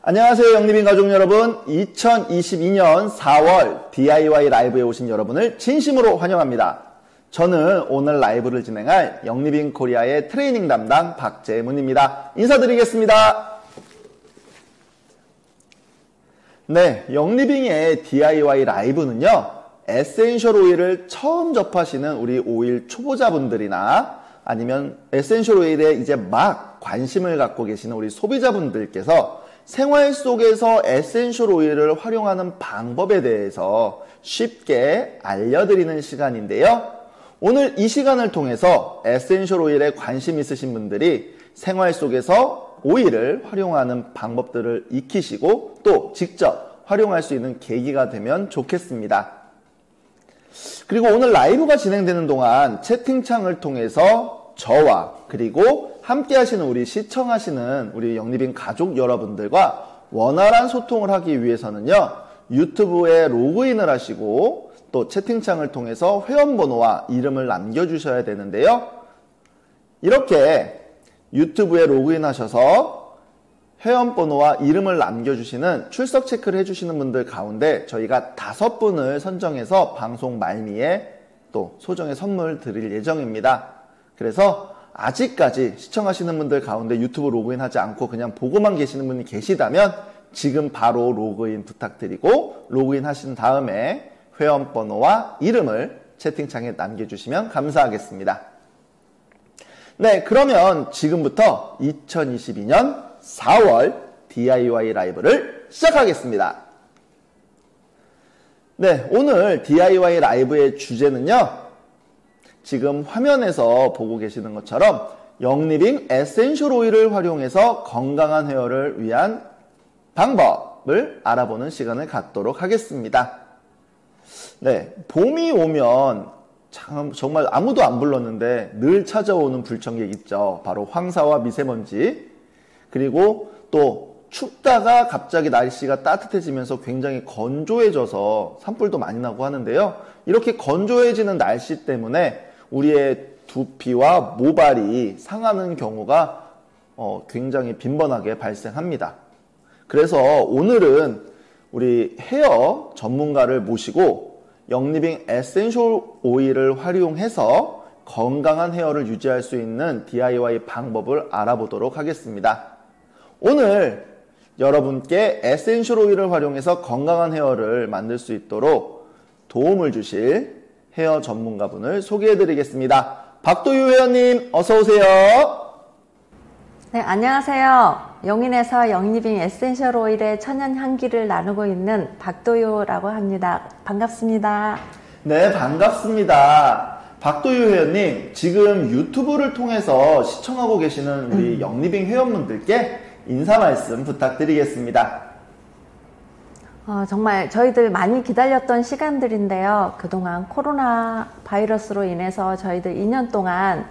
안녕하세요, 영리빈 가족 여러분. 2022년 4월 DIY 라이브에 오신 여러분을 진심으로 환영합니다. 저는 오늘 라이브를 진행할 영리빈 코리아의 트레이닝 담당 박재문입니다. 인사드리겠습니다. 네, 영리빈의 DIY 라이브는요, 에센셜 오일을 처음 접하시는 우리 오일 초보자분들이나 아니면 에센셜 오일에 이제 막 관심을 갖고 계시는 우리 소비자분들께서 생활 속에서 에센셜 오일을 활용하는 방법에 대해서 쉽게 알려드리는 시간인데요. 오늘 이 시간을 통해서 에센셜 오일에 관심 있으신 분들이 생활 속에서 오일을 활용하는 방법들을 익히시고 또 직접 활용할 수 있는 계기가 되면 좋겠습니다. 그리고 오늘 라이브가 진행되는 동안 채팅창을 통해서 저와 그리고 함께 하시는 우리 시청하시는 우리 영리빈 가족 여러분들과 원활한 소통을 하기 위해서는요, 유튜브에 로그인을 하시고 또 채팅창을 통해서 회원번호와 이름을 남겨주셔야 되는데요. 이렇게 유튜브에 로그인 하셔서 회원번호와 이름을 남겨주시는 출석 체크를 해주시는 분들 가운데 저희가 5분을 선정해서 방송 말미에 또 소정의 선물 드릴 예정입니다. 그래서 아직까지 시청하시는 분들 가운데 유튜브 로그인 하지 않고 그냥 보고만 계시는 분이 계시다면 지금 바로 로그인 부탁드리고 로그인 하신 다음에 회원번호와 이름을 채팅창에 남겨주시면 감사하겠습니다. 네, 그러면 지금부터 2022년 4월 DIY 라이브를 시작하겠습니다. 네, 오늘 DIY 라이브의 주제는요, 지금 화면에서 보고 계시는 것처럼 영리빈 에센셜 오일을 활용해서 건강한 헤어를 위한 방법을 알아보는 시간을 갖도록 하겠습니다. 네, 봄이 오면 정말 아무도 안 불렀는데 늘 찾아오는 불청객 있죠. 바로 황사와 미세먼지. 그리고 또 춥다가 갑자기 날씨가 따뜻해지면서 굉장히 건조해져서 산불도 많이 나고 하는데요. 이렇게 건조해지는 날씨 때문에 우리의 두피와 모발이 상하는 경우가 굉장히 빈번하게 발생합니다. 그래서 오늘은 우리 헤어 전문가를 모시고 영리빈 에센셜 오일을 활용해서 건강한 헤어를 유지할 수 있는 DIY 방법을 알아보도록 하겠습니다. 오늘 여러분께 에센셜 오일을 활용해서 건강한 헤어를 만들 수 있도록 도움을 주실 헤어 전문가분을 소개해드리겠습니다. 박도유 회원님, 어서오세요. 네, 안녕하세요. 용인에서 영리빈 에센셜 오일의 천연 향기를 나누고 있는 박도유라고 합니다. 반갑습니다. 네, 반갑습니다. 박도유 회원님, 지금 유튜브를 통해서 시청하고 계시는 우리 영리빈 회원분들께 인사 말씀 부탁드리겠습니다. 정말 저희들 많이 기다렸던 시간들인데요. 그동안 코로나 바이러스로 인해서 저희들 2년 동안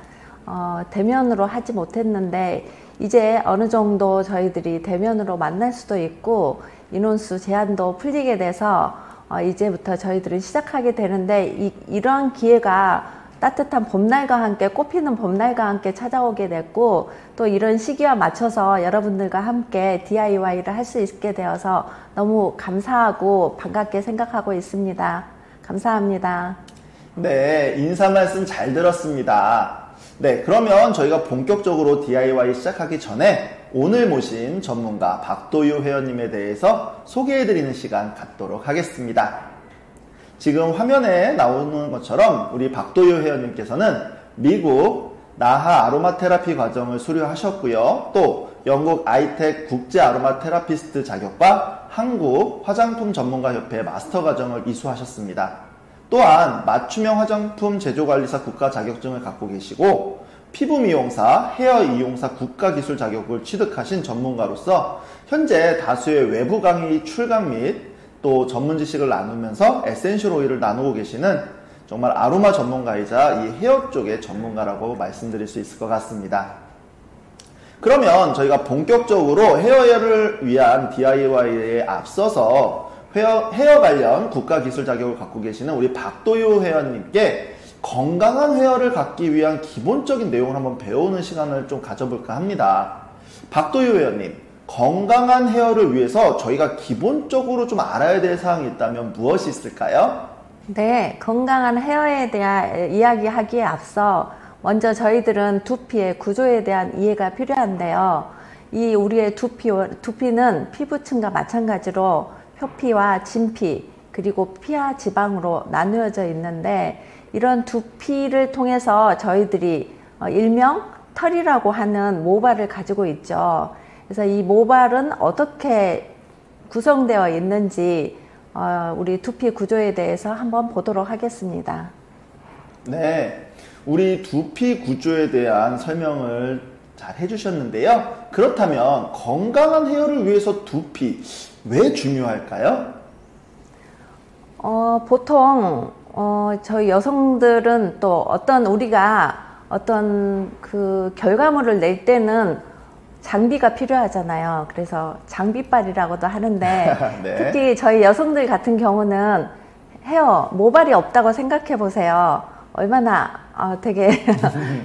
대면으로 하지 못했는데 이제 어느 정도 저희들이 대면으로 만날 수도 있고 인원수 제한도 풀리게 돼서 이제부터 저희들은 시작하게 되는데 이러한 기회가 따뜻한 봄날과 함께 꽃피는 봄날과 함께 찾아오게 됐고 또 이런 시기와 맞춰서 여러분들과 함께 DIY를 할 수 있게 되어서 너무 감사하고 반갑게 생각하고 있습니다. 감사합니다. 네, 인사 말씀 잘 들었습니다. 네, 그러면 저희가 본격적으로 DIY 시작하기 전에 오늘 모신 전문가 박도유 회원님에 대해서 소개해드리는 시간 갖도록 하겠습니다. 지금 화면에 나오는 것처럼 우리 박도유 회원님께서는 미국 나하 아로마 테라피 과정을 수료하셨고요. 또 영국 아이텍 국제 아로마 테라피스트 자격과 한국 화장품 전문가 협회 마스터 과정을 이수하셨습니다. 또한 맞춤형 화장품 제조관리사 국가 자격증을 갖고 계시고 피부 미용사, 헤어 이용사 국가 기술 자격을 취득하신 전문가로서 현재 다수의 외부 강의 출강 및 또 전문 지식을 나누면서 에센셜 오일을 나누고 계시는 정말 아로마 전문가이자 이 헤어 쪽의 전문가라고 말씀드릴 수 있을 것 같습니다. 그러면 저희가 본격적으로 헤어를 위한 DIY에 앞서서 헤어 관련 국가 기술 자격을 갖고 계시는 우리 박도유 회원님께 건강한 헤어를 갖기 위한 기본적인 내용을 한번 배우는 시간을 좀 가져볼까 합니다. 박도유 회원님, 건강한 헤어를 위해서 저희가 기본적으로 좀 알아야 될 사항이 있다면 무엇이 있을까요? 네, 건강한 헤어에 대한 이야기하기에 앞서 먼저 저희들은 두피의 구조에 대한 이해가 필요한데요. 이 우리의 두피는 피부층과 마찬가지로 표피와 진피, 그리고 피하 지방으로 나누어져 있는데, 이런 두피를 통해서 저희들이 일명 털이라고 하는 모발을 가지고 있죠. 그래서 이 모발은 어떻게 구성되어 있는지 우리 두피 구조에 대해서 한번 보도록 하겠습니다. 네, 우리 두피 구조에 대한 설명을 잘 해주셨는데요. 그렇다면 건강한 헤어를 위해서 두피 왜 중요할까요? 보통 저희 여성들은 또 우리가 어떤 그 결과물을 낼 때는 장비가 필요하잖아요. 그래서 장비빨이라고도 하는데 네. 특히 저희 여성들 같은 경우는 모발이 없다고 생각해 보세요. 얼마나 되게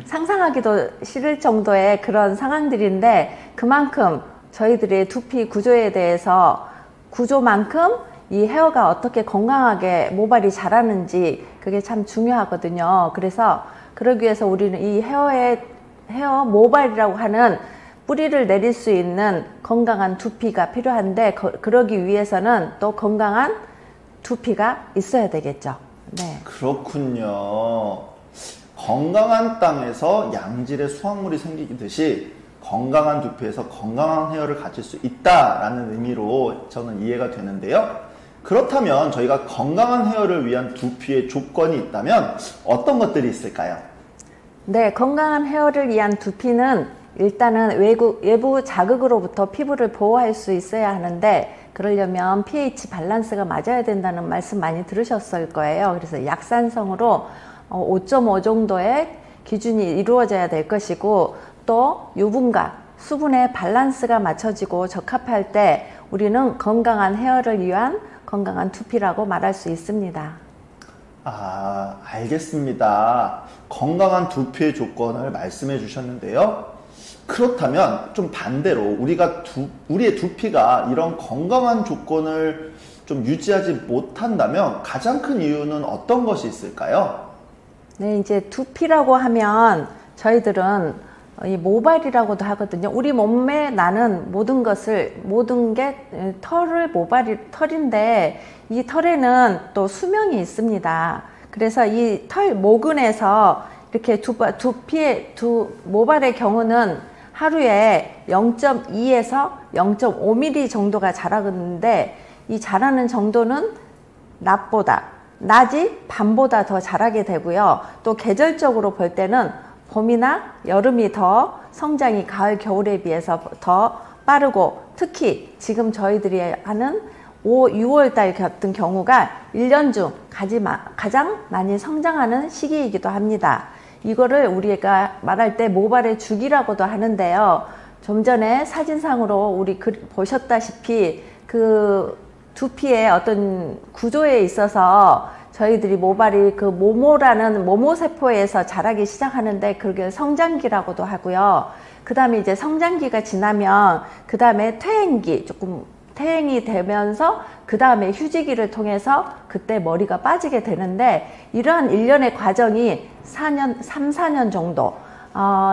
상상하기도 싫을 정도의 그런 상황들인데, 그만큼 저희들의 두피 구조에 대해서 구조만큼 이 헤어가 어떻게 건강하게 모발이 자라는지 그게 참 중요하거든요. 그래서 그러기 위해서 우리는 이 헤어 모발이라고 하는 뿌리를 내릴 수 있는 건강한 두피가 필요한데, 그러기 위해서는 또 건강한 두피가 있어야 되겠죠. 네. 그렇군요. 건강한 땅에서 양질의 수확물이 생기듯이 건강한 두피에서 건강한 헤어를 가질 수 있다라는 의미로 저는 이해가 되는데요. 그렇다면 저희가 건강한 헤어를 위한 두피의 조건이 있다면 어떤 것들이 있을까요? 네, 건강한 헤어를 위한 두피는 일단은 외부 자극으로부터 피부를 보호할 수 있어야 하는데, 그러려면 pH 밸런스가 맞아야 된다는 말씀 많이 들으셨을 거예요. 그래서 약산성으로 5.5 정도의 기준이 이루어져야 될 것이고, 또 유분과 수분의 밸런스가 맞춰지고 적합할 때 우리는 건강한 헤어를 위한 건강한 두피라고 말할 수 있습니다. 알겠습니다. 건강한 두피의 조건을 말씀해 주셨는데요. 그렇다면 좀 반대로 우리의 두피가 이런 건강한 조건을 좀 유지하지 못한다면 가장 큰 이유는 어떤 것이 있을까요? 네, 이제 두피라고 하면 저희들은 이 모발이라고도 하거든요. 우리 몸에 나는 모든 게 털인데, 이 털에는 또 수명이 있습니다. 그래서 이 털 모근에서 이렇게 모발의 경우는 하루에 0.2에서 0.5mm 정도가 자라는데, 이 자라는 정도는 낮이 밤보다 더 자라게 되고요. 또 계절적으로 볼 때는 봄이나 여름이 더 성장이 가을, 겨울에 비해서 더 빠르고, 특히 지금 저희들이 하는 6월 달 같은 경우가 1년 중 가장 많이 성장하는 시기이기도 합니다. 이거를 우리가 말할 때 모발의 주기라고도 하는데요. 좀 전에 사진상으로 우리 보셨다시피 그 두피의 어떤 구조에 있어서 저희들이 모발이 그 모모라는 모모세포에서 자라기 시작하는데, 그게 성장기라고도 하고요. 그 다음에 이제 성장기가 지나면 그 다음에 퇴행이 되면서 그 다음에 휴지기를 통해서 그때 머리가 빠지게 되는데, 이러한 일련의 과정이 3-4년 정도,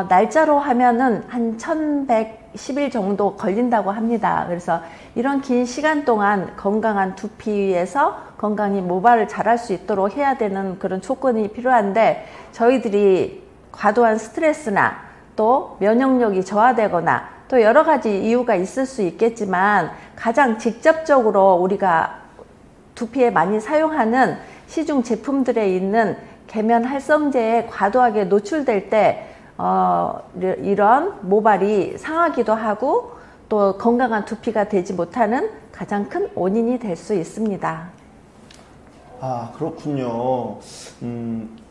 날짜로 하면은 한 1110일 정도 걸린다고 합니다. 그래서 이런 긴 시간 동안 건강한 두피에서 건강히 모발을 자랄 수 있도록 해야 되는 그런 조건이 필요한데, 저희들이 과도한 스트레스나 또 면역력이 저하되거나 또 여러 가지 이유가 있을 수 있겠지만, 가장 직접적으로 우리가 두피에 많이 사용하는 시중 제품들에 있는 계면 활성제에 과도하게 노출될 때 이런 모발이 상하기도 하고, 또 건강한 두피가 되지 못하는 가장 큰 원인이 될 수 있습니다. 그렇군요.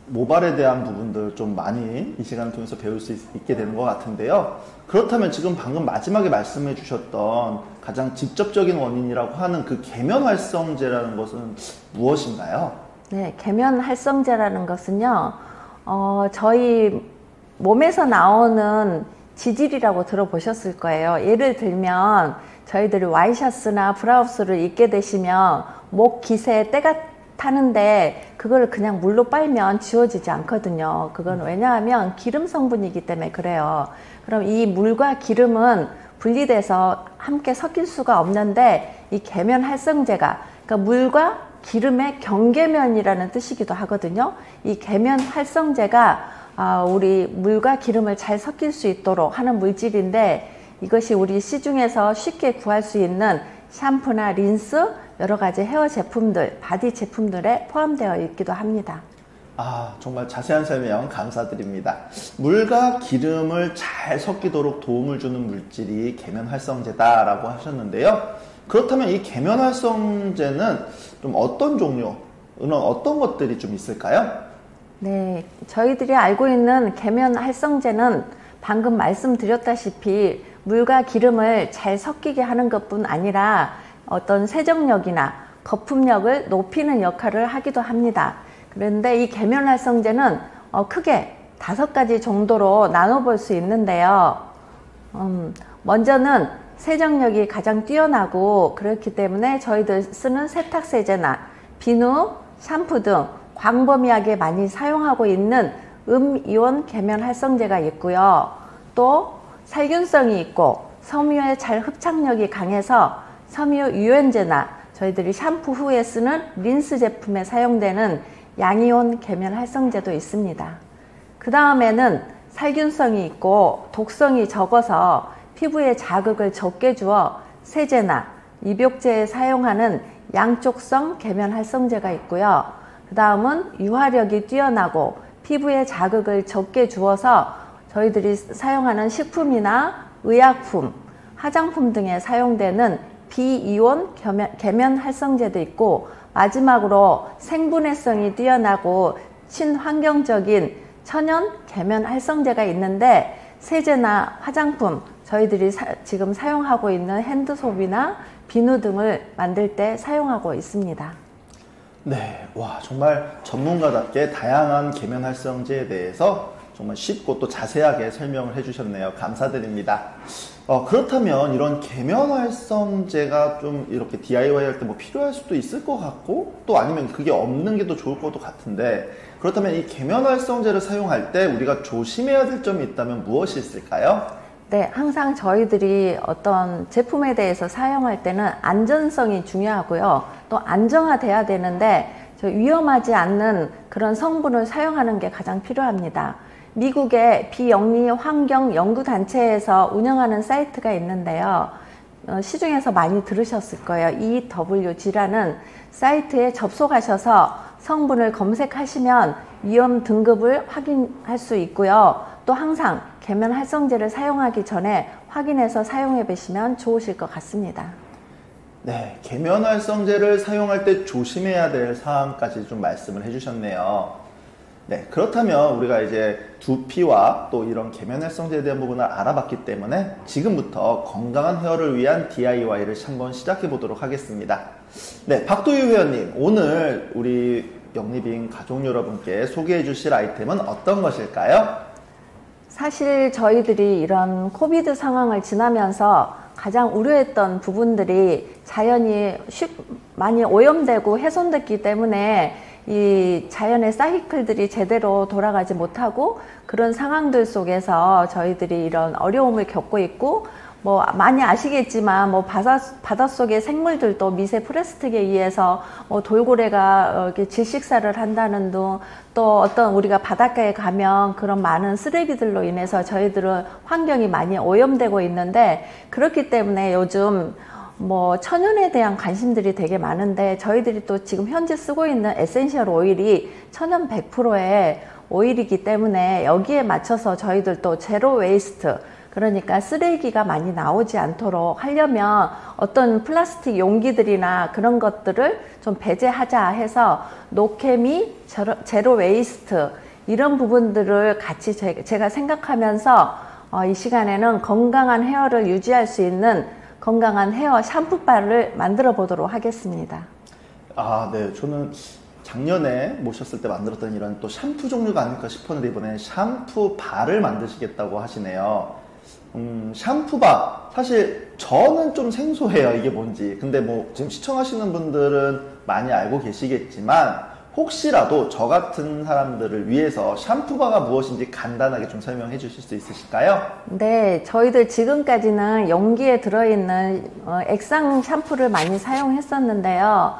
모발에 대한 부분들 좀 많이 이 시간을 통해서 배울 수 있게 되는 것 같은데요. 그렇다면 지금 방금 마지막에 말씀해 주셨던 가장 직접적인 원인이라고 하는 그 계면활성제라는 것은 무엇인가요? 네, 계면활성제라는 것은요, 저희 몸에서 나오는 지질이라고 들어보셨을 거예요. 예를 들면 저희들이 와이셔츠나 브라우스를 입게 되시면 목 깃에 때가 타는데 그걸 그냥 물로 빨면 지워지지 않거든요. 그건 왜냐하면 기름 성분이기 때문에 그래요. 그럼 이 물과 기름은 분리돼서 함께 섞일 수가 없는데 이 계면활성제가, 그러니까 물과 기름의 경계면이라는 뜻이기도 하거든요. 이 계면활성제가 우리 물과 기름을 잘 섞일 수 있도록 하는 물질인데, 이것이 우리 시중에서 쉽게 구할 수 있는 샴푸나 린스, 여러 가지 헤어 제품들, 바디 제품들에 포함되어 있기도 합니다. 정말 자세한 설명 감사드립니다. 물과 기름을 잘 섞이도록 도움을 주는 물질이 계면활성제다라고 하셨는데요. 그렇다면 이 계면활성제는 좀 어떤 종류, 어떤 것들이 좀 있을까요? 네, 저희들이 알고 있는 계면활성제는 방금 말씀드렸다시피 물과 기름을 잘 섞이게 하는 것뿐 아니라 어떤 세정력이나 거품력을 높이는 역할을 하기도 합니다. 그런데 이 계면활성제는 크게 5가지 정도로 나눠볼 수 있는데요. 먼저는 세정력이 가장 뛰어나고, 그렇기 때문에 저희들 쓰는 세탁세제나 비누, 샴푸 등 광범위하게 많이 사용하고 있는 음이온 계면활성제가 있고요. 또 살균성이 있고 섬유의 잘 흡착력이 강해서 섬유 유연제나 저희들이 샴푸 후에 쓰는 린스 제품에 사용되는 양이온 계면활성제도 있습니다. 그 다음에는 살균성이 있고 독성이 적어서 피부에 자극을 적게 주어 세제나 입욕제에 사용하는 양쪽성 계면활성제가 있고요. 그 다음은 유화력이 뛰어나고 피부에 자극을 적게 주어서 저희들이 사용하는 식품이나 의약품, 화장품 등에 사용되는 비이온 계면활성제도 있고, 마지막으로 생분해성이 뛰어나고 친환경적인 천연 계면활성제가 있는데, 세제나 화장품, 저희들이 지금 사용하고 있는 핸드소비나 비누 등을 만들 때 사용하고 있습니다. 네, 와, 정말 전문가답게 다양한 계면활성제에 대해서 정말 쉽고 또 자세하게 설명을 해주셨네요. 감사드립니다. 그렇다면 이런 계면활성제가 좀 이렇게 DIY 할 때 뭐 필요할 수도 있을 것 같고, 또 아니면 그게 없는 게 더 좋을 것도 같은데, 그렇다면 이 계면활성제를 사용할 때 우리가 조심해야 될 점이 있다면 무엇이 있을까요? 네, 항상 저희들이 어떤 제품에 대해서 사용할 때는 안전성이 중요하고요. 또 안정화돼야 되는데, 위험하지 않는 그런 성분을 사용하는 게 가장 필요합니다. 미국의 비영리 환경 연구단체에서 운영하는 사이트가 있는데요. 시중에서 많이 들으셨을 거예요. EWG라는 사이트에 접속하셔서 성분을 검색하시면 위험 등급을 확인할 수 있고요. 또 항상 계면활성제를 사용하기 전에 확인해서 사용해 보시면 좋으실 것 같습니다. 네, 계면활성제를 사용할 때 조심해야 될 사항까지 좀 말씀을 해주셨네요. 네, 그렇다면 우리가 이제 두피와 또 이런 계면활성제에 대한 부분을 알아봤기 때문에 지금부터 건강한 헤어를 위한 DIY를 한번 시작해 보도록 하겠습니다. 네, 박도유 회원님, 오늘 우리 영리빙 가족 여러분께 소개해 주실 아이템은 어떤 것일까요? 사실 저희들이 이런 코비드 상황을 지나면서 가장 우려했던 부분들이 자연이 많이 오염되고 훼손됐기 때문에 이 자연의 사이클들이 제대로 돌아가지 못하고, 그런 상황들 속에서 저희들이 이런 어려움을 겪고 있고, 뭐 많이 아시겠지만 뭐 바닷속의 생물들도 미세 플라스틱에 의해서 돌고래가 이렇게 질식사를 한다는 등, 또 어떤 우리가 바닷가에 가면 그런 많은 쓰레기들로 인해서 저희들은 환경이 많이 오염되고 있는데, 그렇기 때문에 요즘 뭐 천연에 대한 관심들이 되게 많은데, 저희들이 또 지금 현재 쓰고 있는 에센셜 오일이 천연 100%의 오일이기 때문에 여기에 맞춰서 저희들도 제로 웨이스트, 그러니까 쓰레기가 많이 나오지 않도록 하려면 어떤 플라스틱 용기들이나 그런 것들을 좀 배제하자 해서 노케미, 제로 웨이스트, 이런 부분들을 같이 제가 생각하면서 이 시간에는 건강한 헤어를 유지할 수 있는 건강한 헤어 샴푸바를 만들어 보도록 하겠습니다. 네. 저는 작년에 모셨을 때 만들었던 이런 또 샴푸 종류가 아닐까 싶었는데, 이번에 샴푸바를 만드시겠다고 하시네요. 샴푸바. 사실 저는 좀 생소해요. 이게 뭔지. 근데 뭐 지금 시청하시는 분들은 많이 알고 계시겠지만 혹시라도 저 같은 사람들을 위해서 샴푸바가 무엇인지 간단하게 좀 설명해 주실 수 있으실까요? 네, 저희들 지금까지는 용기에 들어있는 액상 샴푸를 많이 사용했었는데요.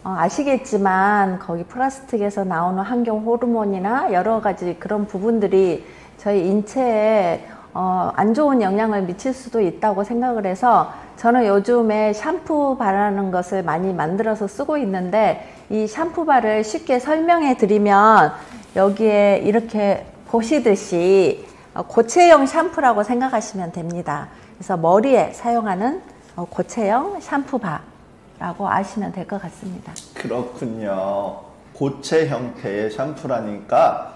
아시겠지만 거기 플라스틱에서 나오는 환경 호르몬이나 여러 가지 그런 부분들이 저희 인체에 안 좋은 영향을 미칠 수도 있다고 생각을 해서 저는 요즘에 샴푸바라는 것을 많이 만들어서 쓰고 있는데 이 샴푸바를 쉽게 설명해 드리면 여기에 이렇게 보시듯이 고체형 샴푸라고 생각하시면 됩니다. 그래서 머리에 사용하는 고체형 샴푸바라고 아시면 될 것 같습니다. 그렇군요. 고체 형태의 샴푸라니까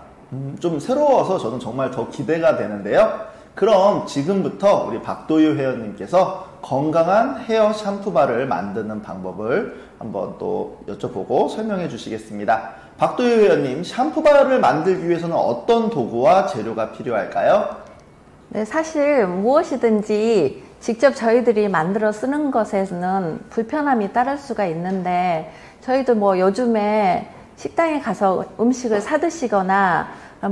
좀 새로워서 저는 정말 더 기대가 되는데요. 그럼 지금부터 우리 박도유 회원님께서 건강한 헤어 샴푸바를 만드는 방법을 한번 또 여쭤보고 설명해 주시겠습니다. 박도유 회원님, 샴푸바를 만들기 위해서는 어떤 도구와 재료가 필요할까요? 네, 사실 무엇이든지 직접 저희들이 만들어 쓰는 것에는 불편함이 따를 수가 있는데 저희도 뭐 요즘에 식당에 가서 음식을 사 드시거나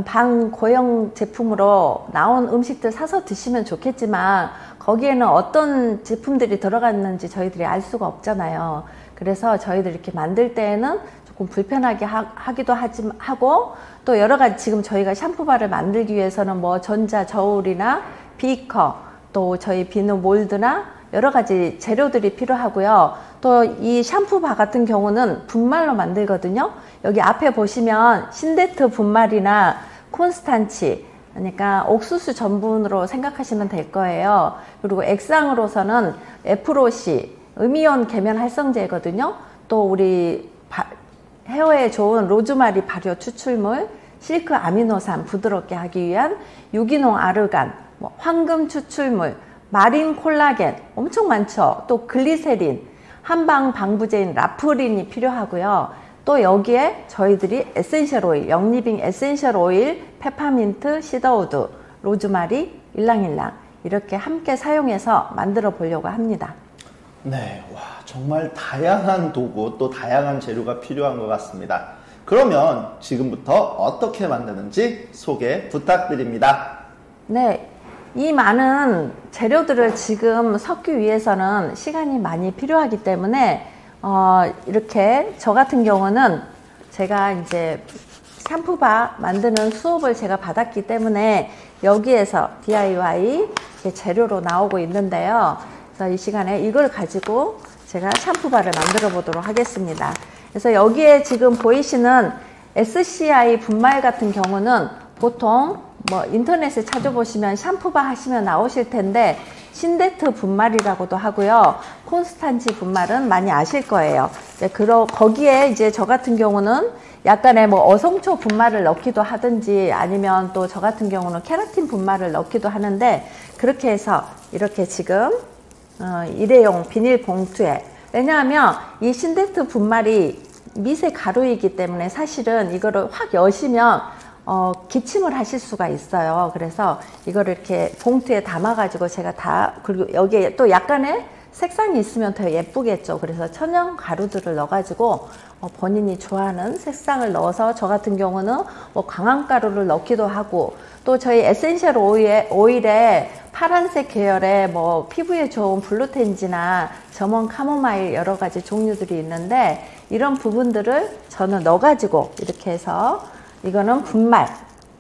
방고형 제품으로 나온 음식들 사서 드시면 좋겠지만 거기에는 어떤 제품들이 들어갔는지 저희들이 알 수가 없잖아요. 그래서 저희들이 이렇게 만들 때에는 조금 불편하게 하기도 하고 또 여러 가지 지금 저희가 샴푸바를 만들기 위해서는 뭐 전자 저울이나 비커 또 저희 비누 몰드나 여러 가지 재료들이 필요하고요. 또 이 샴푸바 같은 경우는 분말로 만들거든요. 여기 앞에 보시면 신데트 분말이나 콘스탄치, 그러니까 옥수수 전분으로 생각하시면 될 거예요. 그리고 액상으로서는 에프로시, 음이온 계면 활성제거든요. 또 우리 헤어에 좋은 로즈마리 발효 추출물, 실크 아미노산 부드럽게 하기 위한 유기농 아르간, 황금 추출물, 마린 콜라겐 엄청 많죠. 또 글리세린, 한방 방부제인 라프린이 필요하고요. 또 여기에 저희들이 에센셜 오일, 영리빙 에센셜 오일, 페퍼민트, 시더우드, 로즈마리, 일랑일랑 이렇게 함께 사용해서 만들어 보려고 합니다. 네, 와, 정말 다양한 도구 또 다양한 재료가 필요한 것 같습니다. 그러면 지금부터 어떻게 만드는지 소개 부탁드립니다. 네, 이 많은 재료들을 지금 섞기 위해서는 시간이 많이 필요하기 때문에 이렇게 저 같은 경우는 제가 이제 샴푸바 만드는 수업을 제가 받았기 때문에 여기에서 DIY 재료로 나오고 있는데요. 그래서 이 시간에 이걸 가지고 제가 샴푸바를 만들어 보도록 하겠습니다. 그래서 여기에 지금 보이시는 SCI 분말 같은 경우는 보통 뭐 인터넷에 찾아보시면 샴푸바 하시면 나오실 텐데 신데트 분말이라고도 하고요. 콘스탄치 분말은 많이 아실 거예요. 네, 거기에 이제 저 같은 경우는 약간의 뭐 어성초 분말을 넣기도 하든지 아니면 또 저 같은 경우는 케라틴 분말을 넣기도 하는데 그렇게 해서 이렇게 지금 일회용 비닐 봉투에 왜냐하면 이 신데트 분말이 미세 가루이기 때문에 사실은 이거를 확 여시면 기침을 하실 수가 있어요. 그래서 이거를 이렇게 봉투에 담아 가지고 제가 그리고 여기에 또 약간의 색상이 있으면 더 예쁘겠죠. 그래서 천연 가루들을 넣어 가지고 본인이 좋아하는 색상을 넣어서 저 같은 경우는 뭐 광황가루를 넣기도 하고 또 저희 에센셜 오일에 파란색 계열의 뭐 피부에 좋은 블루텐지나 점원 카모마일 여러 가지 종류들이 있는데 이런 부분들을 저는 넣어 가지고 이렇게 해서 이거는 분말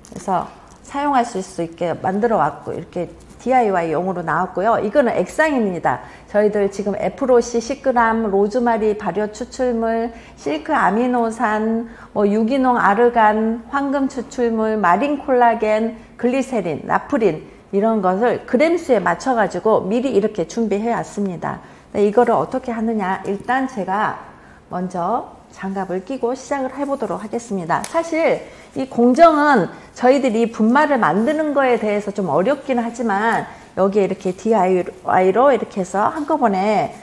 그래서 사용할 수 있게 만들어 왔고 이렇게 DIY 용으로 나왔고요. 이거는 액상입니다. 저희들 지금 에프로시 10g, 로즈마리 발효 추출물, 실크 아미노산, 뭐 유기농 아르간, 황금 추출물, 마린 콜라겐, 글리세린, 나프린 이런 것을 그램수에 맞춰 가지고 미리 이렇게 준비해 왔습니다. 이거를 어떻게 하느냐 일단 제가 먼저 장갑을 끼고 시작을 해보도록 하겠습니다. 사실 이 공정은 저희들이 분말을 만드는 거에 대해서 좀 어렵긴 하지만 여기에 이렇게 DIY로 이렇게 해서 한꺼번에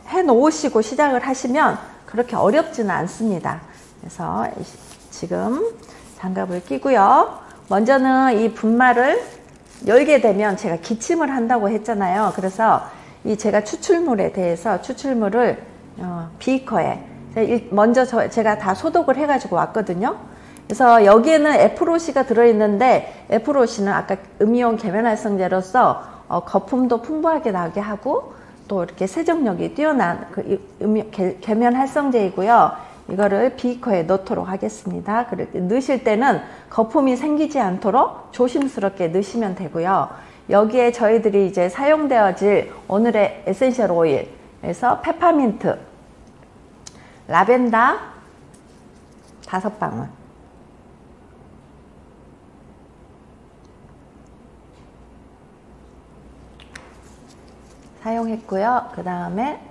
해 놓으시고 시작을 하시면 그렇게 어렵지는 않습니다. 그래서 지금 장갑을 끼고요. 먼저는 이 분말을 열게 되면 제가 기침을 한다고 했잖아요. 그래서 이 제가 추출물에 대해서 추출물을 비커에 먼저 제가 다 소독을 해가지고 왔거든요. 그래서 여기에는 에프로시가 들어있는데 에프로시는 아까 음이온 계면활성제로서 거품도 풍부하게 나게 하고 또 이렇게 세정력이 뛰어난 계면활성제이고요. 이거를 비커에 넣도록 하겠습니다. 그렇게 넣으실 때는 거품이 생기지 않도록 조심스럽게 넣으시면 되고요. 여기에 저희들이 이제 사용되어질 오늘의 에센셜 오일에서 페퍼민트, 라벤더 5방울, 사용했고요. 그 다음에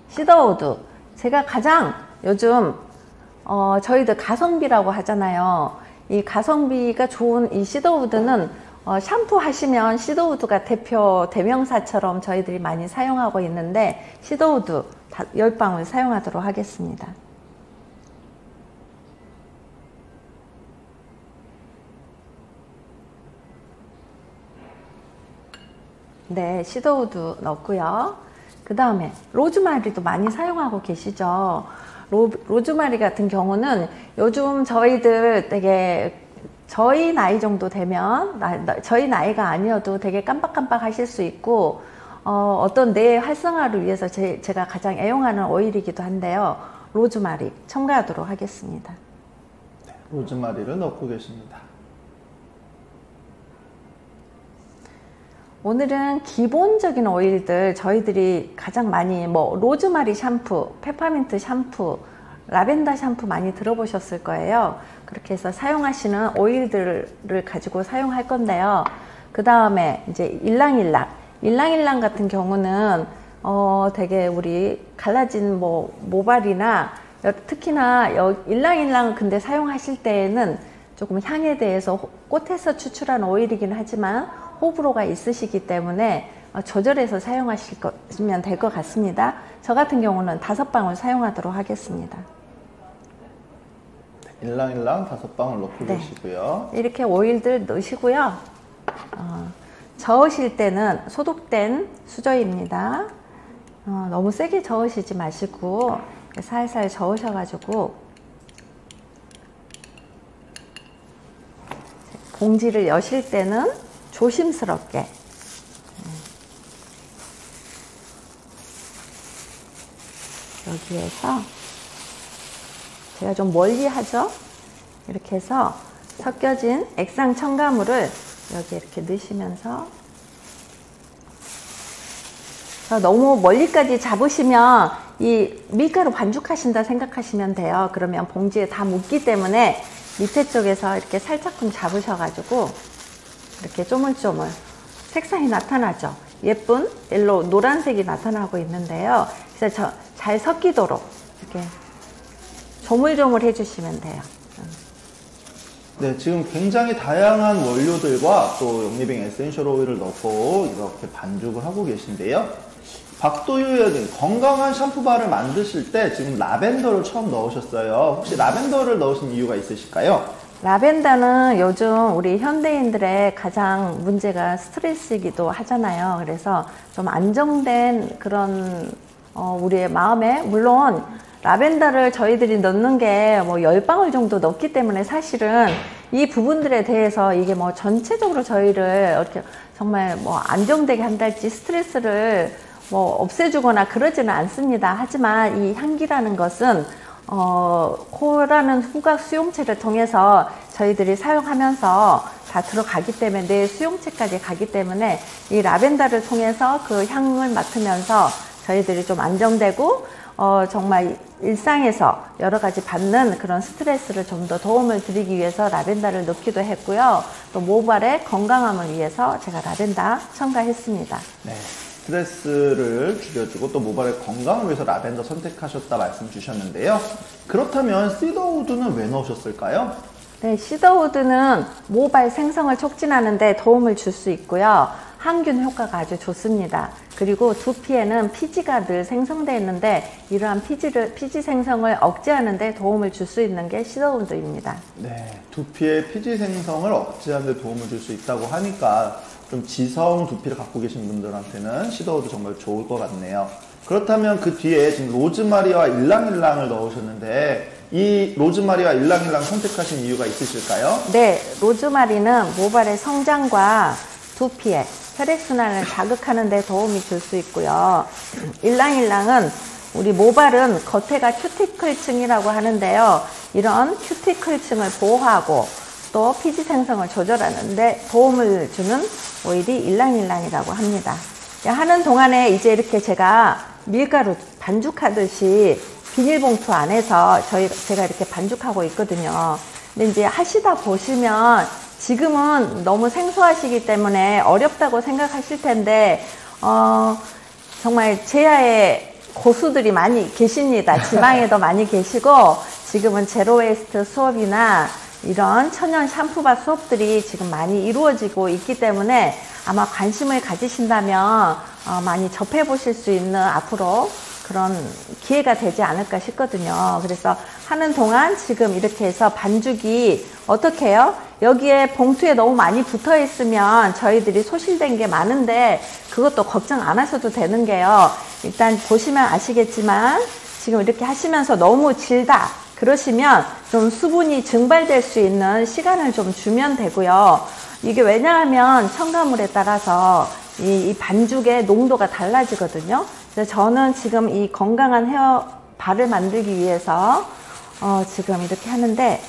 시더우드, 제가 가장 요즘 저희들 가성비라고 하잖아요. 이 가성비가 좋은 이 시더우드는 샴푸 하시면 시더우드가 대명사처럼 저희들이 많이 사용하고 있는데 시더우드 10방울 사용하도록 하겠습니다. 네, 시더우드 넣고요. 그 다음에 로즈마리도 많이 사용하고 계시죠. 로즈마리 같은 경우는 요즘 저희들 되게 저희 나이 정도 되면 저희 나이가 아니어도 되게 깜빡깜빡 하실 수 있고 어떤 뇌 활성화를 위해서 제가 가장 애용하는 오일이기도 한데요. 로즈마리 첨가하도록 하겠습니다. 네, 로즈마리를 넣고 계십니다. 오늘은 기본적인 오일들 저희들이 가장 많이 로즈마리 샴푸, 페퍼민트 샴푸, 라벤더 샴푸 많이 들어보셨을 거예요. 그렇게 해서 사용하시는 오일들을 가지고 사용할 건데요. 그 다음에 이제 일랑일랑 같은 경우는 되게 우리 갈라진 모발이나 특히나 일랑일랑 근데 사용하실 때에는 조금 향에 대해서 꽃에서 추출한 오일이긴 하지만 호불호가 있으시기 때문에 조절해서 사용하시면 될 것 같습니다. 저 같은 경우는 5방울 사용하도록 하겠습니다. 일랑일랑 5방울 넣고 네. 계시고요. 이렇게 오일들 넣으시고요. 저으실 때는 소독된 수저입니다. 너무 세게 저으시지 마시고 살살 저으셔가지고 봉지를 여실 때는 조심스럽게 여기에서 제가 좀 멀리 하죠. 이렇게 해서 섞여진 액상 첨가물을 여기 이렇게 넣으시면서 너무 멀리까지 잡으시면 이 밀가루 반죽하신다 생각하시면 돼요. 그러면 봉지에 다 묻기 때문에 밑에 쪽에서 이렇게 살짝끔 잡으셔가지고 이렇게 쪼물쪼물 색상이 나타나죠. 예쁜 옐로우 노란색이 나타나고 있는데요. 그래서 잘 섞이도록 이렇게 조물조물 해주시면 돼요. 네, 지금 굉장히 다양한 원료들과 또 영리빙 에센셜 오일을 넣고 이렇게 반죽을 하고 계신데요. 박도유 여긴 건강한 샴푸바를 만드실 때 지금 라벤더를 처음 넣으셨어요. 혹시 라벤더를 넣으신 이유가 있으실까요? 라벤더는 요즘 우리 현대인들의 가장 문제가 스트레스이기도 하잖아요. 그래서 좀 안정된 그런 우리의 마음에, 물론 라벤더를 저희들이 넣는 게 10방울 정도 넣기 때문에 사실은 이 부분들에 대해서 이게 전체적으로 저희를 이렇게 정말 안정되게 한달지 스트레스를 없애주거나 그러지는 않습니다. 하지만 이 향기라는 것은 코라는 후각 수용체를 통해서 저희들이 사용하면서 다 들어가기 때문에 내 수용체까지 가기 때문에 이 라벤더를 통해서 그 향을 맡으면서 저희들이 좀 안정되고 정말 일상에서 여러 가지 받는 그런 스트레스를 좀 더 도움을 드리기 위해서 라벤더를 넣기도 했고요. 또 모발의 건강함을 위해서 제가 라벤더 첨가했습니다. 네. 스트레스를 줄여주고 또 모발의 건강을 위해서 라벤더 선택하셨다 말씀 주셨는데요. 그렇다면 시더우드는 왜 넣으셨을까요? 네, 시더우드는 모발 생성을 촉진하는 데 도움을 줄 수 있고요. 항균 효과가 아주 좋습니다. 그리고 두피에는 피지가 늘 생성되어 있는데 이러한 피지 생성을 억제하는 데 도움을 줄 수 있는 게 시더우드입니다. 네, 두피의 피지 생성을 억제하는 데 도움을 줄 수 있다고 하니까 좀 지성 두피를 갖고 계신 분들한테는 시도해도 정말 좋을 것 같네요. 그렇다면 그 뒤에 지금 로즈마리와 일랑일랑을 넣으셨는데 이 로즈마리와 일랑일랑 선택하신 이유가 있으실까요? 네, 로즈마리는 모발의 성장과 두피에 혈액순환을 자극하는 데 도움이 줄 수 있고요. 일랑일랑은 우리 모발은 겉에가 큐티클층이라고 하는데요. 이런 큐티클층을 보호하고 또 피지 생성을 조절하는 데 도움을 주는 오일이 일랑일랑이라고 합니다. 하는 동안에 이제 이렇게 제가 밀가루 반죽하듯이 비닐봉투 안에서 제가 이렇게 반죽하고 있거든요. 근데 이제 하시다 보시면 지금은 너무 생소하시기 때문에 어렵다고 생각하실 텐데, 정말 제야의 고수들이 많이 계십니다. 지방에도 많이 계시고, 지금은 제로웨이스트 수업이나 이런 천연 샴푸바 수업들이 지금 많이 이루어지고 있기 때문에 아마 관심을 가지신다면 많이 접해 보실 수 있는 앞으로 그런 기회가 되지 않을까 싶거든요. 그래서 하는 동안 지금 이렇게 해서 반죽이 어떻게 해요? 여기에 봉투에 너무 많이 붙어 있으면 저희들이 소실된 게 많은데 그것도 걱정 안 하셔도 되는 게요. 일단 보시면 아시겠지만 지금 이렇게 하시면서 너무 질다 그러시면 좀 수분이 증발될 수 있는 시간을 좀 주면 되고요. 이게 왜냐하면 첨가물에 따라서 이 반죽의 농도가 달라지거든요. 그래서 저는 지금 이 건강한 헤어발을 만들기 위해서 지금 이렇게 하는데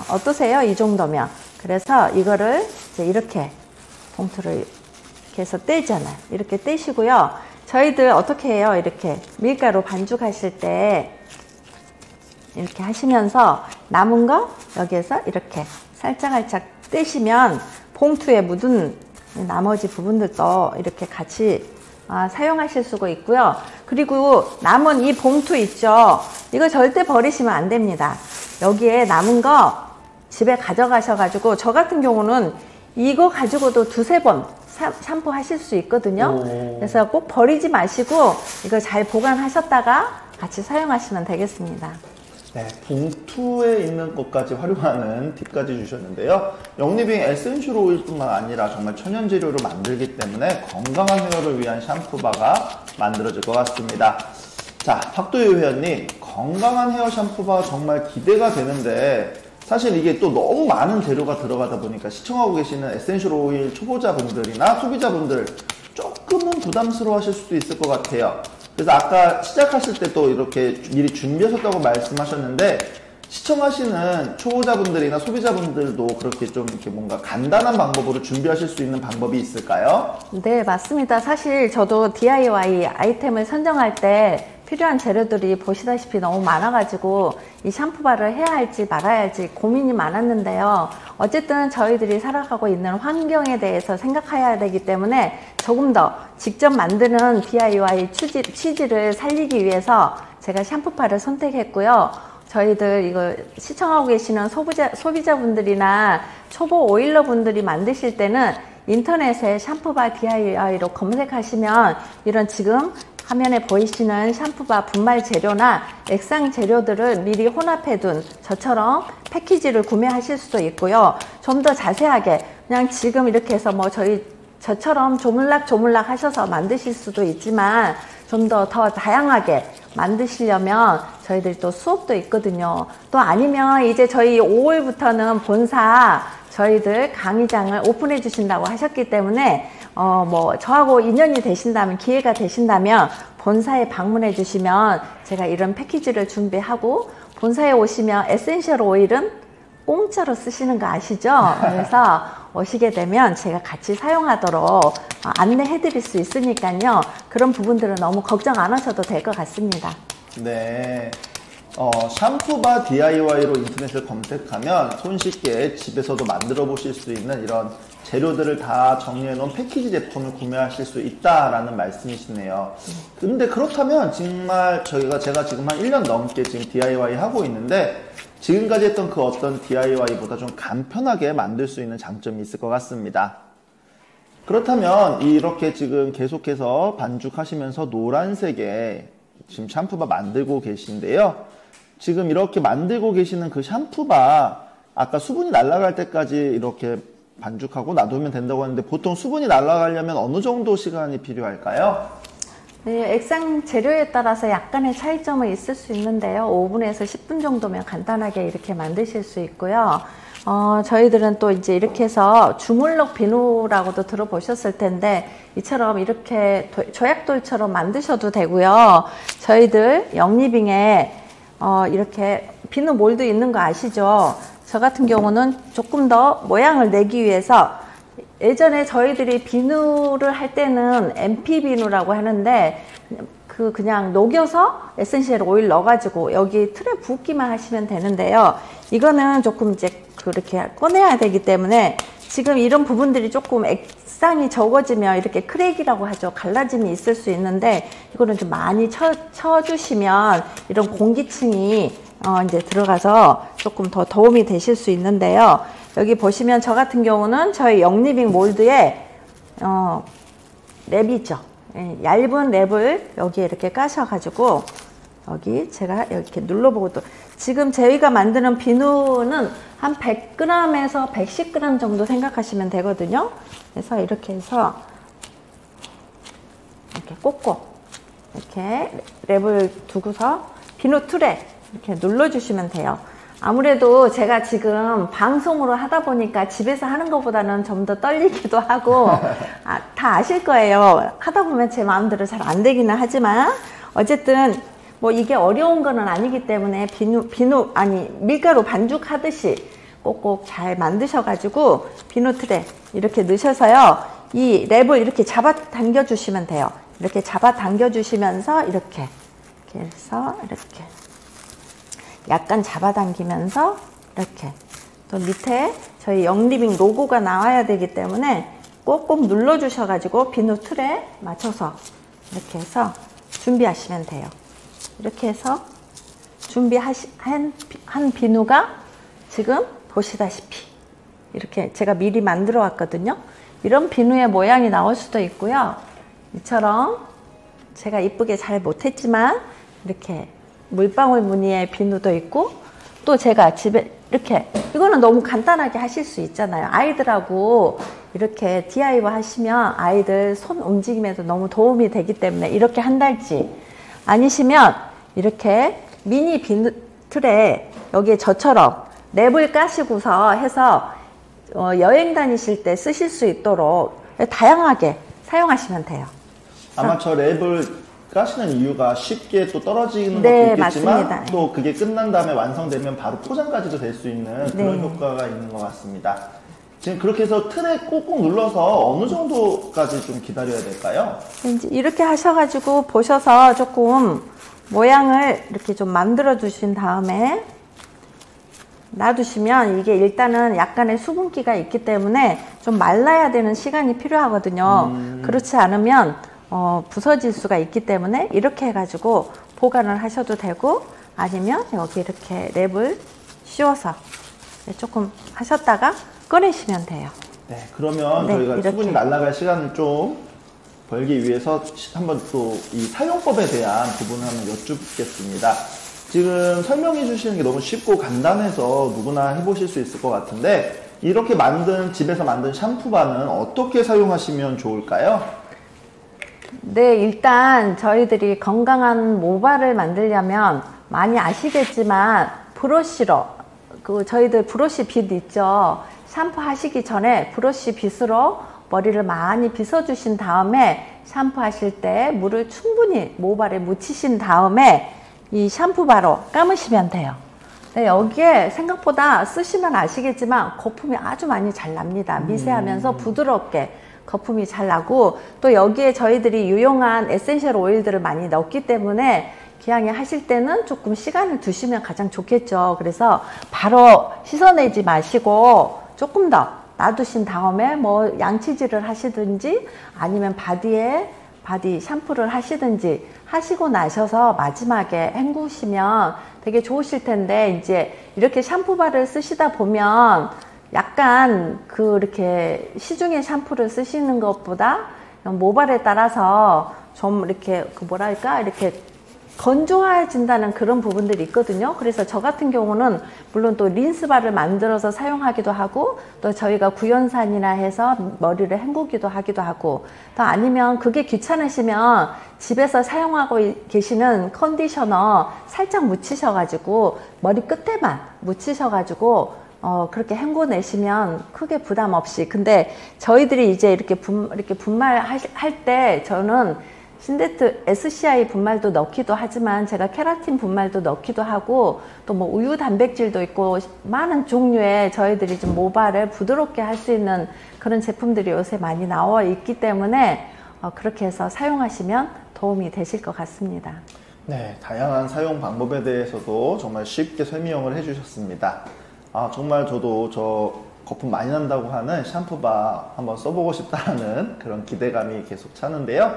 어떠세요? 이 정도면. 그래서 이거를 이제 이렇게 봉투를 이렇게 해서 떼잖아요. 이렇게 떼시고요. 저희들 어떻게 해요? 이렇게 밀가루 반죽하실 때 이렇게 하시면서 남은 거 여기에서 이렇게 살짝살짝 떼시면 봉투에 묻은 나머지 부분들도 이렇게 같이 사용하실 수가 있고요. 그리고 남은 이 봉투 있죠? 이거 절대 버리시면 안 됩니다. 여기에 남은 거 집에 가져가셔가지고 저 같은 경우는 이거 가지고도 두세 번 샴푸 하실 수 있거든요. 그래서 꼭 버리지 마시고 이거 잘 보관하셨다가 같이 사용하시면 되겠습니다. 네, 봉투에 있는 것까지 활용하는 팁까지 주셨는데요. 영리빙 에센셜 오일뿐만 아니라 정말 천연 재료로 만들기 때문에 건강한 헤어를 위한 샴푸바가 만들어질 것 같습니다. 자, 박도유 회원님, 건강한 헤어 샴푸바 정말 기대가 되는데 사실 이게 또 너무 많은 재료가 들어가다 보니까 시청하고 계시는 에센셜 오일 초보자분들이나 소비자분들 조금은 부담스러워 하실 수도 있을 것 같아요. 그래서 아까 시작하실 때 또 이렇게 미리 준비하셨다고 말씀하셨는데 시청하시는 초보자분들이나 소비자분들도 그렇게 좀 이렇게 뭔가 간단한 방법으로 준비하실 수 있는 방법이 있을까요? 네, 맞습니다. 사실 저도 DIY 아이템을 선정할 때 필요한 재료들이 보시다시피 너무 많아가지고 이 샴푸바를 해야 할지 말아야 할지 고민이 많았는데요. 어쨌든 저희들이 살아가고 있는 환경에 대해서 생각해야 되기 때문에 조금 더 직접 만드는 DIY 취지를 살리기 위해서 제가 샴푸바를 선택했고요. 저희들 이거 시청하고 계시는 소비자분들이나 초보 오일러 분들이 만드실 때는 인터넷에 샴푸바 DIY로 검색하시면 이런 지금 화면에 보이시는 샴푸바 분말 재료나 액상 재료들을 미리 혼합해 둔 저처럼 패키지를 구매하실 수도 있고요. 좀 더 자세하게 그냥 지금 이렇게 해서 뭐 저처럼 조물락 하셔서 만드실 수도 있지만 좀 더 다양하게 만드시려면 저희들이 또 수업도 있거든요. 또 아니면 이제 저희 5월부터는 본사 저희들 강의장을 오픈해 주신다고 하셨기 때문에 뭐 저하고 인연이 되신다면 기회가 되신다면 본사에 방문해 주시면 제가 이런 패키지를 준비하고 본사에 오시면 에센셜 오일은 공짜로 쓰시는 거 아시죠? 그래서 오시게 되면 제가 같이 사용하도록 안내해 드릴 수 있으니까요. 그런 부분들은 너무 걱정 안 하셔도 될 것 같습니다. 네. 샴푸바 DIY로 인터넷을 검색하면 손쉽게 집에서도 만들어 보실 수 있는 이런 재료들을 다 정리해 놓은 패키지 제품을 구매하실 수 있다라는 말씀이시네요. 근데 그렇다면 정말 제가 지금 한 1년 넘게 지금 DIY 하고 있는데 지금까지 했던 그 어떤 DIY보다 좀 간편하게 만들 수 있는 장점이 있을 것 같습니다. 그렇다면 이렇게 지금 계속해서 반죽하시면서 노란색의 지금 샴푸바 만들고 계신데요. 지금 이렇게 만들고 계시는 그 샴푸바 아까 수분이 날아갈 때까지 이렇게 반죽하고 놔두면 된다고 하는데 보통 수분이 날아가려면 어느 정도 시간이 필요할까요? 네, 액상 재료에 따라서 약간의 차이점은 있을 수 있는데요. 5분에서 10분 정도면 간단하게 이렇게 만드실 수 있고요. 저희들은 또 이제 이렇게 해서 주물럭 비누라고도 들어보셨을 텐데, 이처럼 이렇게 조약돌처럼 만드셔도 되고요. 저희들 영리빙에 이렇게 비누 몰드 있는 거 아시죠? 저 같은 경우는 조금 더 모양을 내기 위해서, 예전에 저희들이 비누를 할 때는 MP 비누라고 하는데, 그냥 녹여서 에센셜 오일 넣어가지고 여기 틀에 붓기만 하시면 되는데요. 이거는 조금 이제 그렇게 꺼내야 되기 때문에 지금 이런 부분들이 조금 액상이 적어지면 이렇게 크랙이라고 하죠. 갈라짐이 있을 수 있는데, 이거는 좀 많이 쳐주시면 이런 공기층이 이제 들어가서 조금 더 도움이 되실 수 있는데요. 여기 보시면 저 같은 경우는 저희 영리빙 몰드에 랩이죠. 얇은 랩을 여기에 이렇게 까셔가지고, 여기 제가 이렇게 눌러보고, 또 지금 저희가 만드는 비누는 한 100g에서 110g 정도 생각하시면 되거든요. 그래서 이렇게 해서 이렇게 꼭꼭 이렇게 랩을 두고서 비누 틀에 이렇게 눌러주시면 돼요. 아무래도 제가 지금 방송으로 하다 보니까 집에서 하는 것보다는 좀 더 떨리기도 하고, 다 아실 거예요. 하다 보면 제 마음대로 잘 안 되기는 하지만, 어쨌든 뭐 이게 어려운 거는 아니기 때문에 밀가루 반죽하듯이 꼭꼭 잘 만드셔가지고 비누 틀에 이렇게 넣으셔서요, 이 랩을 이렇게 잡아 당겨 주시면 돼요. 이렇게 잡아 당겨 주시면서 이렇게 해서 이렇게 약간 잡아당기면서 이렇게, 또 밑에 저희 영리빙 로고가 나와야 되기 때문에 꼭꼭 눌러 주셔가지고 비누 틀에 맞춰서 이렇게 해서 준비하시면 돼요. 이렇게 해서 한 비누가 지금 보시다시피 이렇게 제가 미리 만들어 왔거든요. 이런 비누의 모양이 나올 수도 있고요. 이처럼 제가 이쁘게 잘 못했지만 이렇게 물방울 무늬의 비누도 있고, 또 제가 집에 이렇게, 이거는 너무 간단하게 하실 수 있잖아요. 아이들하고 이렇게 DIY 하시면 아이들 손 움직임에도 너무 도움이 되기 때문에 이렇게 한달지, 아니시면 이렇게 미니 비누 틀에 여기에 저처럼 랩을 까시고서 해서 여행 다니실 때 쓰실 수 있도록 다양하게 사용하시면 돼요. 아마 저 랩을 까시는 이유가 쉽게 또 떨어지는 네, 것도 있겠지만, 맞습니다. 또 그게 끝난 다음에 완성되면 바로 포장까지도 될 수 있는 그런 네. 효과가 있는 것 같습니다. 지금 그렇게 해서 틀에 꾹꾹 눌러서 어느 정도까지 좀 기다려야 될까요? 이제 이렇게 하셔가지고 보셔서 조금 모양을 이렇게 좀 만들어 주신 다음에 놔두시면, 이게 일단은 약간의 수분기가 있기 때문에 좀 말라야 되는 시간이 필요하거든요. 그렇지 않으면 부서질 수가 있기 때문에 이렇게 해가지고 보관을 하셔도 되고, 아니면 여기 이렇게 랩을 씌워서 조금 하셨다가 꺼내시면 돼요. 네, 그러면 네, 저희가 이렇게. 수분이 날아갈 시간을 좀 벌기 위해서 한번 또 이 사용법에 대한 부분을 한번 여쭙겠습니다. 지금 설명해 주시는 게 너무 쉽고 간단해서 누구나 해보실 수 있을 것 같은데, 이렇게 집에서 만든 샴푸바는 어떻게 사용하시면 좋을까요? 네, 일단 저희들이 건강한 모발을 만들려면 많이 아시겠지만 브러쉬로, 저희들 브러쉬 빗 있죠. 샴푸 하시기 전에 브러쉬 빗으로 머리를 많이 빗어주신 다음에 샴푸 하실 때 물을 충분히 모발에 묻히신 다음에 이 샴푸바로 감으시면 돼요. 네, 여기에 생각보다 쓰시면 아시겠지만 거품이 아주 많이 잘 납니다. 미세하면서 부드럽게 거품이 잘 나고, 또 여기에 저희들이 유용한 에센셜 오일들을 많이 넣기 때문에 기왕에 하실 때는 조금 시간을 두시면 가장 좋겠죠. 그래서 바로 씻어내지 마시고 조금 더 놔두신 다음에 뭐 양치질을 하시든지 아니면 바디 샴푸를 하시든지 하시고 나셔서 마지막에 헹구시면 되게 좋으실 텐데, 이제 이렇게 샴푸바를 쓰시다 보면 약간 이렇게 시중의 샴푸를 쓰시는 것보다 모발에 따라서 좀 이렇게 뭐랄까, 이렇게 건조해진다는 그런 부분들이 있거든요. 그래서 저 같은 경우는 물론 또 린스바를 만들어서 사용하기도 하고, 또 저희가 구연산이나 해서 머리를 헹구기도 하기도 하고, 또 아니면 그게 귀찮으시면 집에서 사용하고 계시는 컨디셔너 살짝 묻히셔가지고 머리 끝에만 묻히셔가지고 그렇게 헹궈내시면 크게 부담 없이. 근데 저희들이 이제 이렇게 분말할 때 저는 신데트 SCI 분말도 넣기도 하지만 제가 케라틴 분말도 넣기도 하고, 또 뭐 우유 단백질도 있고 많은 종류의 저희들이 좀 모발을 부드럽게 할 수 있는 그런 제품들이 요새 많이 나와 있기 때문에 그렇게 해서 사용하시면 도움이 되실 것 같습니다. 네, 다양한 사용 방법에 대해서도 정말 쉽게 설명을 해주셨습니다. 정말 저도 저 거품 많이 난다고 하는 샴푸바 한번 써보고 싶다는 그런 기대감이 계속 차는데요.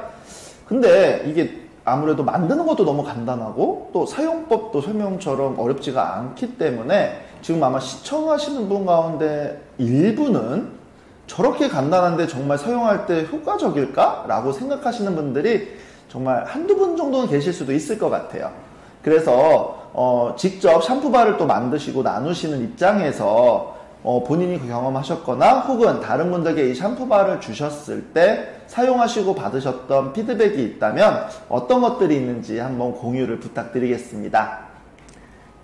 근데 이게 아무래도 만드는 것도 너무 간단하고 또 사용법도 설명처럼 어렵지가 않기 때문에 지금 아마 시청하시는 분 가운데 일부는 저렇게 간단한데 정말 사용할 때 효과적일까? 라고 생각하시는 분들이 정말 한두 분 정도는 계실 수도 있을 것 같아요. 그래서 직접 샴푸바를 또 만드시고 나누시는 입장에서 본인이 경험하셨거나 혹은 다른 분들에게 이 샴푸바를 주셨을 때 사용하시고 받으셨던 피드백이 있다면 어떤 것들이 있는지 한번 공유를 부탁드리겠습니다.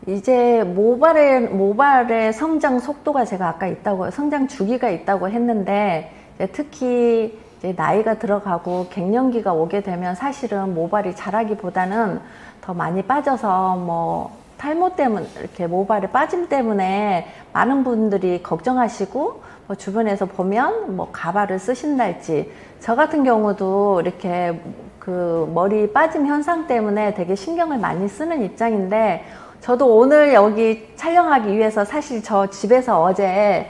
이제 모발의 성장 속도가 제가 아까 성장 주기가 있다고 했는데, 특히 이제 나이가 들어가고 갱년기가 오게 되면 사실은 모발이 자라기보다는 더 많이 빠져서 뭐 탈모 때문에, 이렇게 모발의 빠짐 때문에 많은 분들이 걱정하시고, 뭐 주변에서 보면 뭐 가발을 쓰신달지, 저 같은 경우도 이렇게 그 머리 빠짐 현상 때문에 되게 신경을 많이 쓰는 입장인데, 저도 오늘 여기 촬영하기 위해서 사실 저 집에서 어제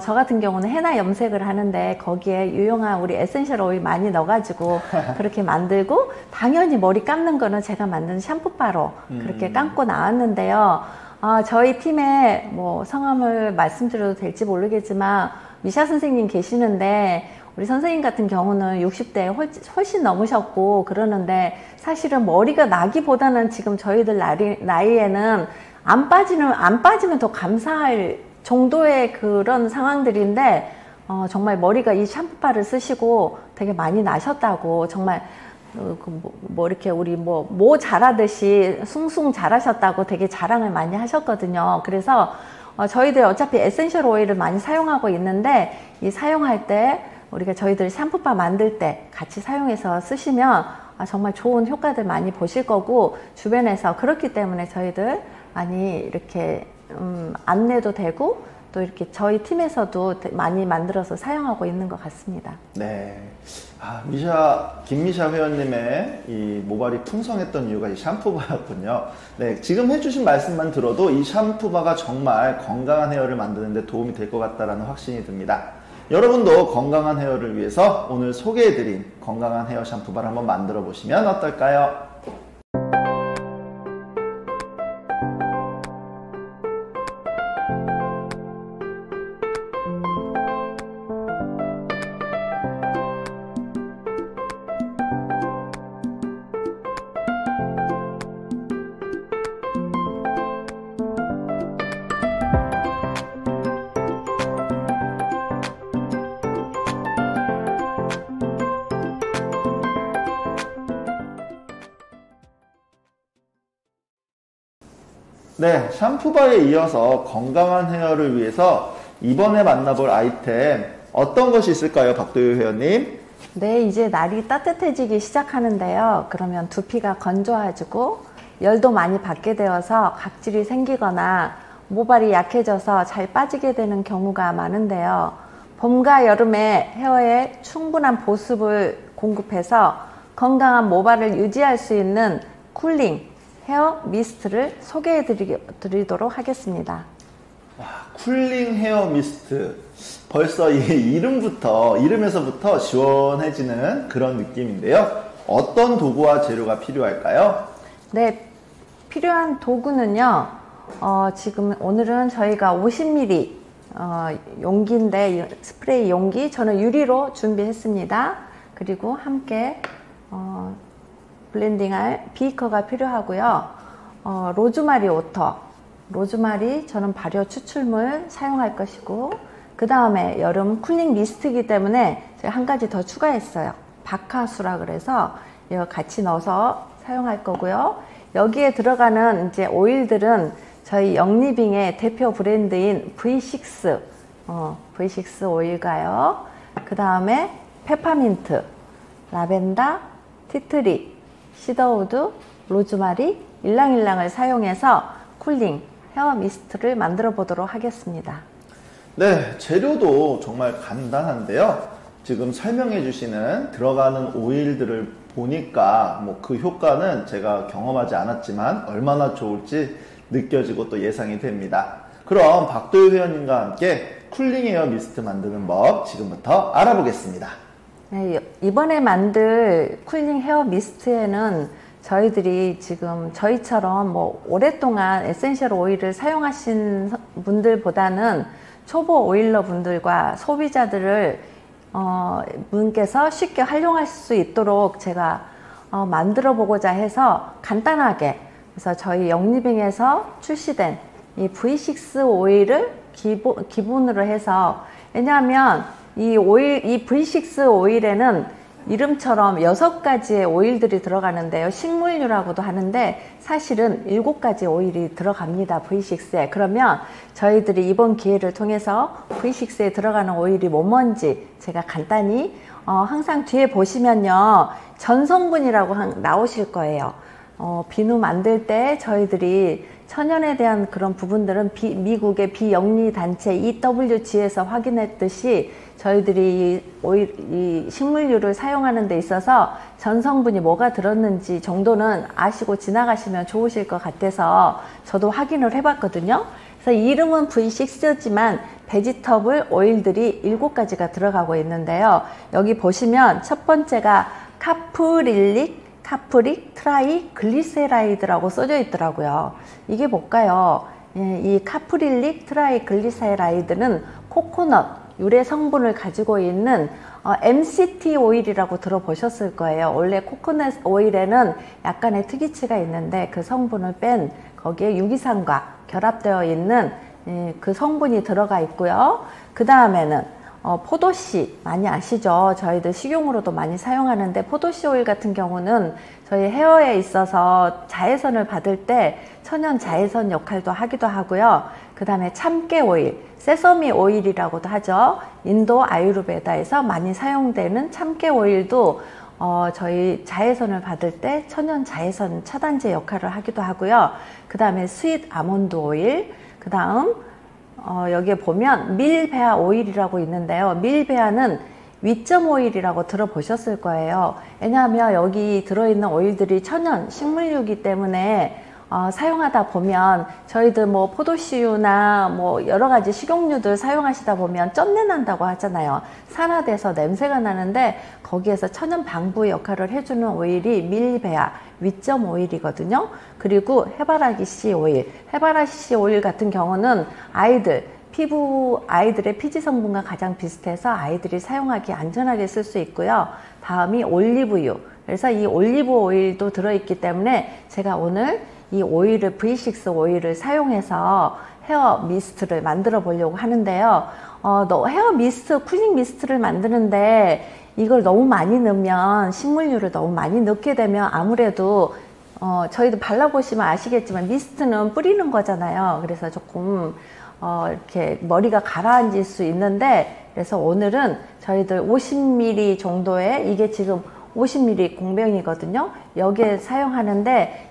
저 같은 경우는 헤나 염색을 하는데 거기에 유용한 우리 에센셜 오일 많이 넣어가지고 그렇게 만들고, 당연히 머리 감는 거는 제가 만든 샴푸바로 그렇게 감고 나왔는데요. 저희 팀에 뭐 성함을 말씀드려도 될지 모르겠지만 미샤 선생님 계시는데, 우리 선생님 같은 경우는 60대 훨씬 넘으셨고 그러는데, 사실은 머리가 나기보다는 지금 저희들 나이에는 안 빠지면 더 감사할 정도의 그런 상황들인데, 정말 머리가 이 샴푸바를 쓰시고 되게 많이 나셨다고, 정말 이렇게 우리 모 자라듯이 숭숭 자라셨다고 되게 자랑을 많이 하셨거든요. 그래서 저희들 어차피 에센셜 오일을 많이 사용하고 있는데, 이 사용할 때 우리가 저희들 샴푸바 만들 때 같이 사용해서 쓰시면 정말 좋은 효과들 많이 보실 거고, 주변에서 그렇기 때문에 저희들 많이 이렇게 안내도 되고, 또 이렇게 저희 팀에서도 많이 만들어서 사용하고 있는 것 같습니다. 네. 김미샤 회원님의 이 모발이 풍성했던 이유가 이 샴푸바였군요. 네. 지금 해주신 말씀만 들어도 이 샴푸바가 정말 건강한 헤어를 만드는 데 도움이 될 것 같다는 확신이 듭니다. 여러분도 건강한 헤어를 위해서 오늘 소개해드린 건강한 헤어 샴푸바를 한번 만들어 보시면 어떨까요? 네, 샴푸바에 이어서 건강한 헤어를 위해서 이번에 만나볼 아이템 어떤 것이 있을까요, 박도유 회원님? 네, 이제 날이 따뜻해지기 시작하는데요. 그러면 두피가 건조해지고 열도 많이 받게 되어서 각질이 생기거나 모발이 약해져서 잘 빠지게 되는 경우가 많은데요. 봄과 여름에 헤어에 충분한 보습을 공급해서 건강한 모발을 유지할 수 있는 쿨링 헤어 미스트를 소개해 드리도록 하겠습니다. 쿨링 헤어 미스트. 벌써 이 이름에서부터 시원해지는 그런 느낌인데요. 어떤 도구와 재료가 필요할까요? 네, 필요한 도구는요. 지금 오늘은 저희가 50ml 용기인데, 스프레이 용기 저는 유리로 준비했습니다. 그리고 함께 블렌딩할 비커가 필요하고요. 로즈마리 워터, 로즈마리 저는 발효 추출물 사용할 것이고, 그 다음에 여름 쿨링 미스트이기 때문에 제가 한 가지 더 추가했어요. 박하수라 그래서 이거 같이 넣어서 사용할 거고요. 여기에 들어가는 이제 오일들은 저희 영리빙의 대표 브랜드인 V6, V6 오일가요. 그 다음에 페퍼민트, 라벤더, 티트리, 시더우드, 로즈마리, 일랑일랑을 사용해서 쿨링 헤어 미스트를 만들어 보도록 하겠습니다. 네, 재료도 정말 간단한데요. 지금 설명해 주시는 들어가는 오일들을 보니까 뭐 그 효과는 제가 경험하지 않았지만 얼마나 좋을지 느껴지고 또 예상이 됩니다. 그럼 박도유 회원님과 함께 쿨링 헤어 미스트 만드는 법 지금부터 알아보겠습니다. 네, 이번에 만들 쿨링 헤어 미스트에는 저희들이 지금 저희처럼 뭐 오랫동안 에센셜 오일을 사용하신 분들보다는 초보 오일러 분들과 소비자들을 분께서 쉽게 활용할 수 있도록 제가 만들어 보고자 해서 간단하게, 그래서 저희 영리빙에서 출시된 이 V6 오일을 기본으로 해서, 왜냐하면 이 V6 오일에는 이름처럼 6가지의 오일들이 들어가는데요. 식물유라고도 하는데 사실은 7가지 오일이 들어갑니다. V6에. 그러면 저희들이 이번 기회를 통해서 V6에 들어가는 오일이 뭔지 제가 간단히 항상 뒤에 보시면요. 전성분이라고 나오실 거예요. 비누 만들 때 저희들이 천연에 대한 그런 부분들은 미국의 비영리 단체 EWG에서 확인했듯이 저희들이 이 식물유를 사용하는 데 있어서 전성분이 뭐가 들었는지 정도는 아시고 지나가시면 좋으실 것 같아서 저도 확인을 해봤거든요. 그래서 이름은 V6지만 베지터블 오일들이 7가지가 들어가고 있는데요. 여기 보시면 첫 번째가 카프릭 트라이 글리세라이드라고 써져 있더라고요. 이게 뭘까요? 이 카프릴릭 트라이 글리세라이드는 코코넛 유래 성분을 가지고 있는 MCT 오일이라고 들어보셨을 거예요. 원래 코코넛 오일에는 약간의 특이치가 있는데 그 성분을 뺀 거기에 유기산과 결합되어 있는 그 성분이 들어가 있고요. 그 다음에는 포도씨 많이 아시죠? 저희들 식용으로도 많이 사용하는데 포도씨 오일 같은 경우는 저희 헤어에 있어서 자외선을 받을 때 천연 자외선 역할도 하기도 하고요. 그 다음에 참깨 오일, 세서미 오일이라고도 하죠. 인도 아유르베다에서 많이 사용되는 참깨 오일도 저희 자외선을 받을 때 천연 자외선 차단제 역할을 하기도 하고요. 그 다음에 스윗 아몬드 오일, 그 다음 여기에 보면 밀베아 오일이라고 있는데요. 밀베아는 위점 오일이라고 들어보셨을 거예요. 왜냐하면 여기 들어있는 오일들이 천연 식물유이기 때문에 사용하다 보면 저희들 뭐 포도씨유나 뭐 여러가지 식용유들 사용하시다 보면 쩐내 난다고 하잖아요. 산화돼서 냄새가 나는데 거기에서 천연 방부 역할을 해주는 오일이 밀베아 위점 오일이거든요. 그리고 해바라기씨 오일, 해바라기씨 오일 같은 경우는 아이들의 피지 성분과 가장 비슷해서 아이들이 사용하기 안전하게 쓸 수 있고요. 다음이 올리브유, 그래서 이 올리브 오일도 들어있기 때문에 제가 오늘 이 오일을 V6 오일을 사용해서 헤어 미스트를 만들어 보려고 하는데요. 헤어 미스트, 쿨링 미스트를 만드는데 이걸 너무 많이 넣으면, 식물유를 너무 많이 넣게 되면 아무래도 저희도 발라보시면 아시겠지만 미스트는 뿌리는 거잖아요. 그래서 조금 이렇게 머리가 가라앉을 수 있는데, 그래서 오늘은 저희들 50ml 정도의, 이게 지금 50ml 공병이거든요. 여기에 사용하는데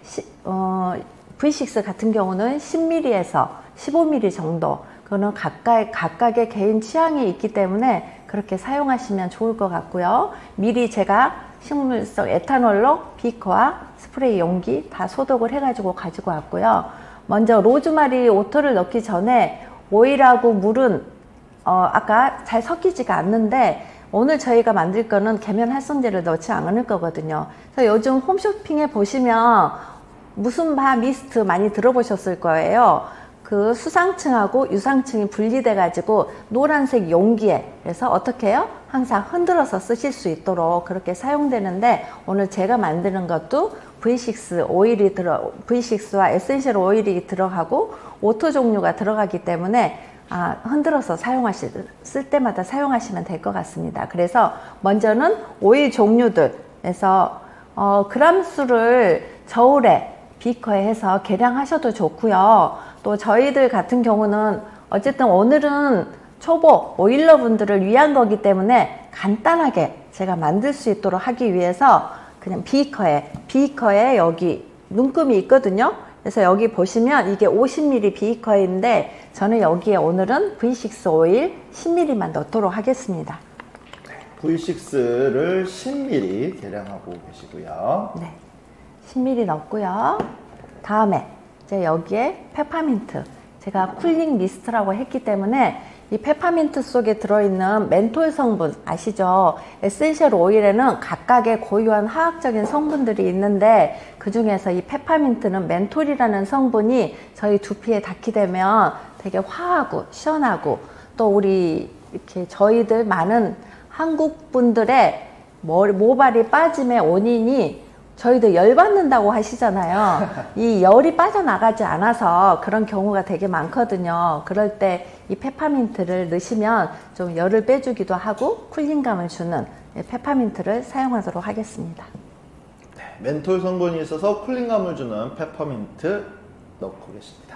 V6 같은 경우는 10ml에서 15ml 정도, 그거는 각각의 개인 취향이 있기 때문에 그렇게 사용하시면 좋을 것 같고요. 미리 제가 식물성 에탄올로 비커와 스프레이 용기 다 소독을 해가지고 가지고 왔고요. 먼저 로즈마리 워터를 넣기 전에 오일하고 물은 아까 잘 섞이지가 않는데, 오늘 저희가 만들 거는 계면 활성제를 넣지 않을 거거든요. 그래서 요즘 홈쇼핑에 보시면 무슨 바 미스트 많이 들어보셨을 거예요. 그 수상층하고 유상층이 분리돼 가지고 노란색 용기에, 그래서 어떻게 해요? 항상 흔들어서 쓰실 수 있도록 그렇게 사용되는데, 오늘 제가 만드는 것도 V6 오일이 V6와 에센셜 오일이 들어가고 오토 종류가 들어가기 때문에 흔들어서 쓸 때마다 사용하시면 될 것 같습니다. 그래서 먼저는 오일 종류들에서 그람수를 저울에 비커에 해서 계량하셔도 좋고요. 또 저희들 같은 경우는 어쨌든 오늘은 초보 오일러 분들을 위한 거기 때문에 간단하게 제가 만들 수 있도록 하기 위해서 그냥 비커에 여기 눈금이 있거든요. 그래서 여기 보시면 이게 50ml 비커인데 저는 여기에 오늘은 V6 오일 10ml만 넣도록 하겠습니다. V6를 10ml 계량하고 계시고요. 네, 10ml 넣고요. 다음에 이제 여기에 페퍼민트, 제가 쿨링 미스트라고 했기 때문에 이 페퍼민트 속에 들어있는 멘톨 성분 아시죠? 에센셜 오일에는 각각의 고유한 화학적인 성분들이 있는데 그 중에서 이 페퍼민트는 멘톨이라는 성분이 저희 두피에 닿게 되면 되게 화하고 시원하고, 또 우리 이렇게 저희들 많은 한국 분들의 모발이 빠짐의 원인이 저희도 열 받는다고 하시잖아요. 이 열이 빠져나가지 않아서 그런 경우가 되게 많거든요. 그럴 때 이 페퍼민트를 넣으시면 좀 열을 빼주기도 하고 쿨링감을 주는 페퍼민트를 사용하도록 하겠습니다. 네, 멘톨 성분이 있어서 쿨링감을 주는 페퍼민트 넣고 계십니다.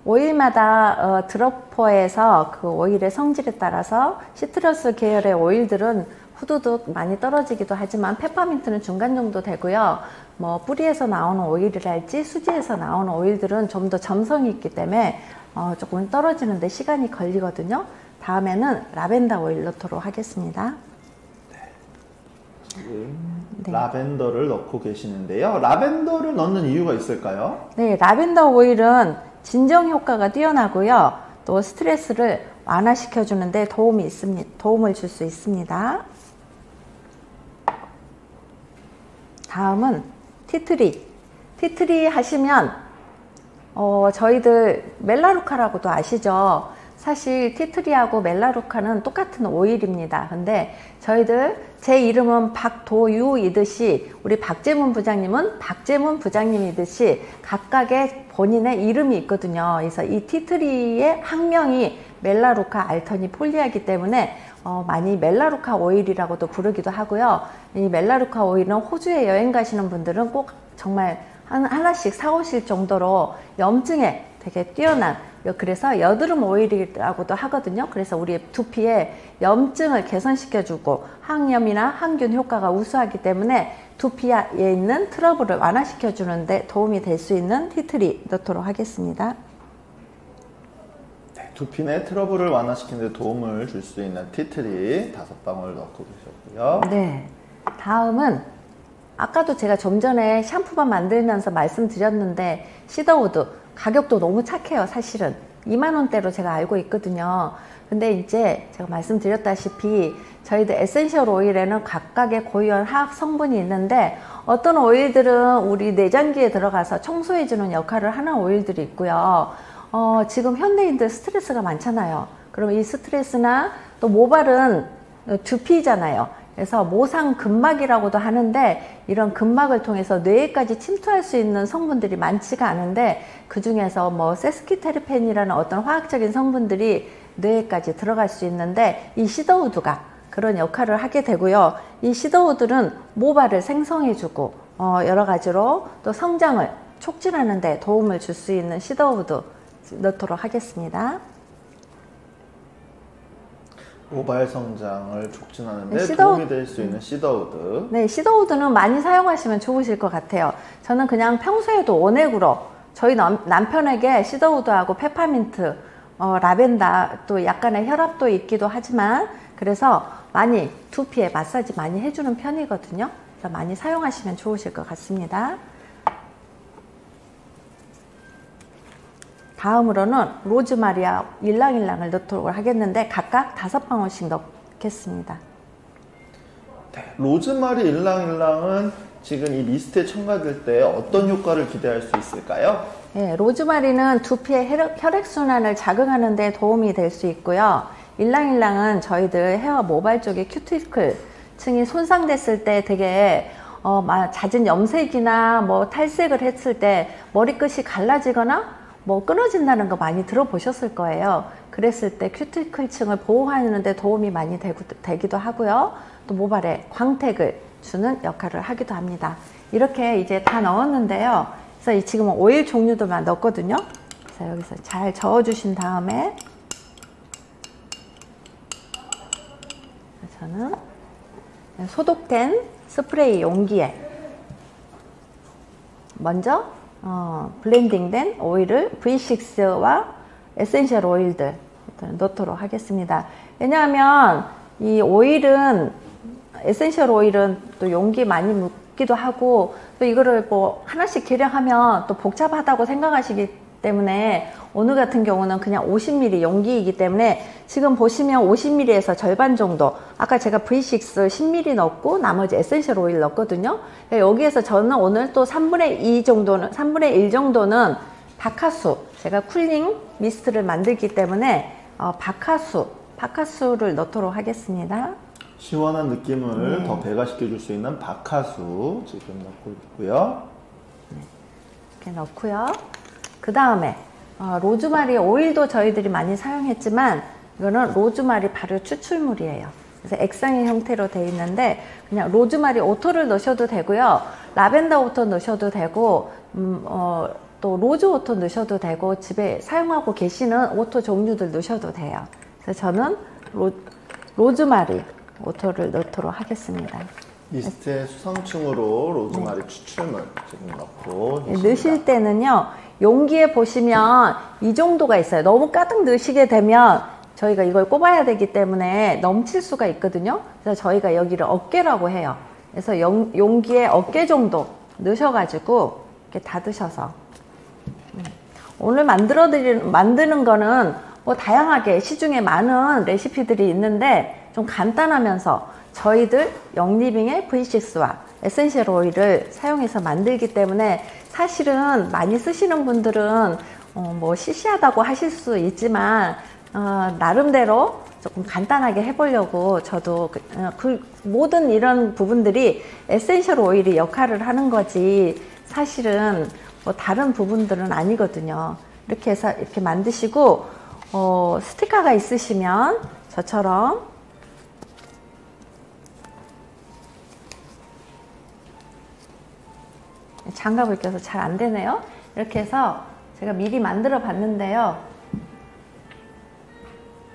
오일마다 드러퍼에서 그 오일의 성질에 따라서 시트러스 계열의 오일들은 후두둑 많이 떨어지기도 하지만 페퍼민트는 중간 정도 되고요. 뭐 뿌리에서 나오는 오일이랄지 수지에서 나오는 오일들은 좀 더 점성이 있기 때문에 조금 떨어지는데 시간이 걸리거든요. 다음에는 라벤더 오일 넣도록 하겠습니다. 네. 라벤더를 넣고 계시는데요. 라벤더를 넣는 이유가 있을까요? 네, 라벤더 오일은 진정 효과가 뛰어나고요. 또 스트레스를 완화시켜 주는데 도움을 줄 수 있습니다. 다음은 티트리 하시면 저희들 멜라루카라고도 아시죠? 사실 티트리하고 멜라루카는 똑같은 오일입니다. 근데 저희들 제 이름은 박도유이듯이 우리 박재문 부장님은 박재문 부장님이듯이 각각의 본인의 이름이 있거든요. 그래서 이 티트리의 학명이 멜라루카 알터니 폴리아이기 때문에 많이 멜라루카 오일이라고도 부르기도 하고요. 이 멜라루카 오일은 호주에 여행 가시는 분들은 꼭 정말 하나씩 사오실 정도로 염증에 되게 뛰어난, 그래서 여드름 오일이라고도 하거든요. 그래서 우리 두피에 염증을 개선시켜주고 항염이나 항균 효과가 우수하기 때문에 두피에 있는 트러블을 완화시켜주는데 도움이 될 수 있는 티트리 넣도록 하겠습니다. 네, 두피 내 트러블을 완화시키는 데 도움을 줄 수 있는 티트리 5방울 넣고 계셨고요. 네, 다음은 아까도 제가 좀 전에 샴푸만 만들면서 말씀드렸는데 시더우드 가격도 너무 착해요. 사실은 2만원대로 제가 알고 있거든요. 근데 이제 제가 말씀드렸다시피 저희들 에센셜 오일에는 각각의 고유한 화학 성분이 있는데 어떤 오일들은 우리 내장기에 들어가서 청소해주는 역할을 하는 오일들이 있고요. 지금 현대인들 스트레스가 많잖아요. 그럼 이 스트레스나 또 모발은 두피잖아요. 그래서 모상근막이라고도 하는데 이런 근막을 통해서 뇌에까지 침투할 수 있는 성분들이 많지가 않은데 그 중에서 뭐 세스키테르펜이라는 어떤 화학적인 성분들이 뇌에까지 들어갈 수 있는데 이 시더우드가 그런 역할을 하게 되고요. 이 시더우드는 모발을 생성해주고 여러 가지로 또 성장을 촉진하는 데 도움을 줄 수 있는 시더우드 넣도록 하겠습니다. 모발 성장을 촉진하는 데 도움이 될 수 있는 시더우드. 네, 시더우드는 많이 사용하시면 좋으실 것 같아요. 저는 그냥 평소에도 원액으로 저희 남편에게 시더우드하고 페퍼민트, 라벤더 또 약간의 혈압도 있기도 하지만 그래서 많이 두피에 마사지 많이 해주는 편이거든요. 그래서 많이 사용하시면 좋으실 것 같습니다. 다음으로는 로즈마리와 일랑일랑을 넣도록 하겠는데 각각 5방울씩 넣겠습니다. 네, 로즈마리 일랑일랑은 지금 이 미스트에 첨가될 때 어떤 효과를 기대할 수 있을까요? 네, 로즈마리는 두피의 혈액순환을 자극하는 데 도움이 될 수 있고요. 일랑일랑은 저희들 헤어 모발 쪽의 큐티클 층이 손상됐을 때 되게 잦은 염색이나 뭐 탈색을 했을 때 머리끝이 갈라지거나 뭐 끊어진다는 거 많이 들어보셨을 거예요. 그랬을 때 큐티클 층을 보호하는 데 도움이 많이 되기도 하고요. 또 모발에 광택을 주는 역할을 하기도 합니다. 이렇게 이제 다 넣었는데요. 그래서 지금은 오일 종류들만 넣었거든요. 그래서 여기서 잘 저어주신 다음에 저는 소독된 스프레이 용기에 먼저 블렌딩된 오일을 V6와 에센셜 오일들 넣도록 하겠습니다. 왜냐하면 이 오일은 에센셜 오일은 또 용기 많이 묻기도 하고 또 이거를 뭐 하나씩 계량하면 또 복잡하다고 생각하시기 때문에 오늘 같은 경우는 그냥 50ml 용기이기 때문에 지금 보시면 50ml에서 절반 정도, 아까 제가 V6 10ml 넣고 나머지 에센셜 오일 넣었거든요. 여기에서 저는 오늘 또 3분의 2 정도는, 3분의 1 정도는 박하수, 제가 쿨링 미스트를 만들기 때문에 박하수를 넣도록 하겠습니다. 시원한 느낌을 더 배가시켜 줄 수 있는 박하수 지금 넣고 있고요. 이렇게 넣고요. 그 다음에 로즈마리 오일도 저희들이 많이 사용했지만 이거는 로즈마리 발효 추출물이에요. 그래서 액상의 형태로 되어 있는데 그냥 로즈마리 오토를 넣으셔도 되고요. 라벤더 오토 넣으셔도 되고 또 로즈 오토 넣으셔도 되고 집에 사용하고 계시는 오토 종류들 넣으셔도 돼요. 그래서 저는 로즈마리 오토를 넣도록 하겠습니다. 미스트의 수성층으로 로즈마리 추출물 지금 넣고 있습니다. 넣으실 때는요, 용기에 보시면 이 정도가 있어요. 너무 가득 넣으시게 되면 저희가 이걸 꼽아야 되기 때문에 넘칠 수가 있거든요. 그래서 저희가 여기를 어깨라고 해요. 그래서 용기에 어깨 정도 넣으셔가지고 이렇게 닫으셔서 오늘 만드는 거는 뭐 다양하게 시중에 많은 레시피들이 있는데 좀 간단하면서 저희들 영리빙의 V6와 에센셜 오일을 사용해서 만들기 때문에 사실은 많이 쓰시는 분들은 뭐 시시하다고 하실 수 있지만 나름대로 조금 간단하게 해보려고 저도 그 모든 이런 부분들이 에센셜 오일이 역할을 하는 거지 사실은 뭐 다른 부분들은 아니거든요. 이렇게 해서 이렇게 만드시고 스티커가 있으시면 저처럼 장갑을 껴서 잘 안 되네요. 이렇게 해서 제가 미리 만들어 봤는데요.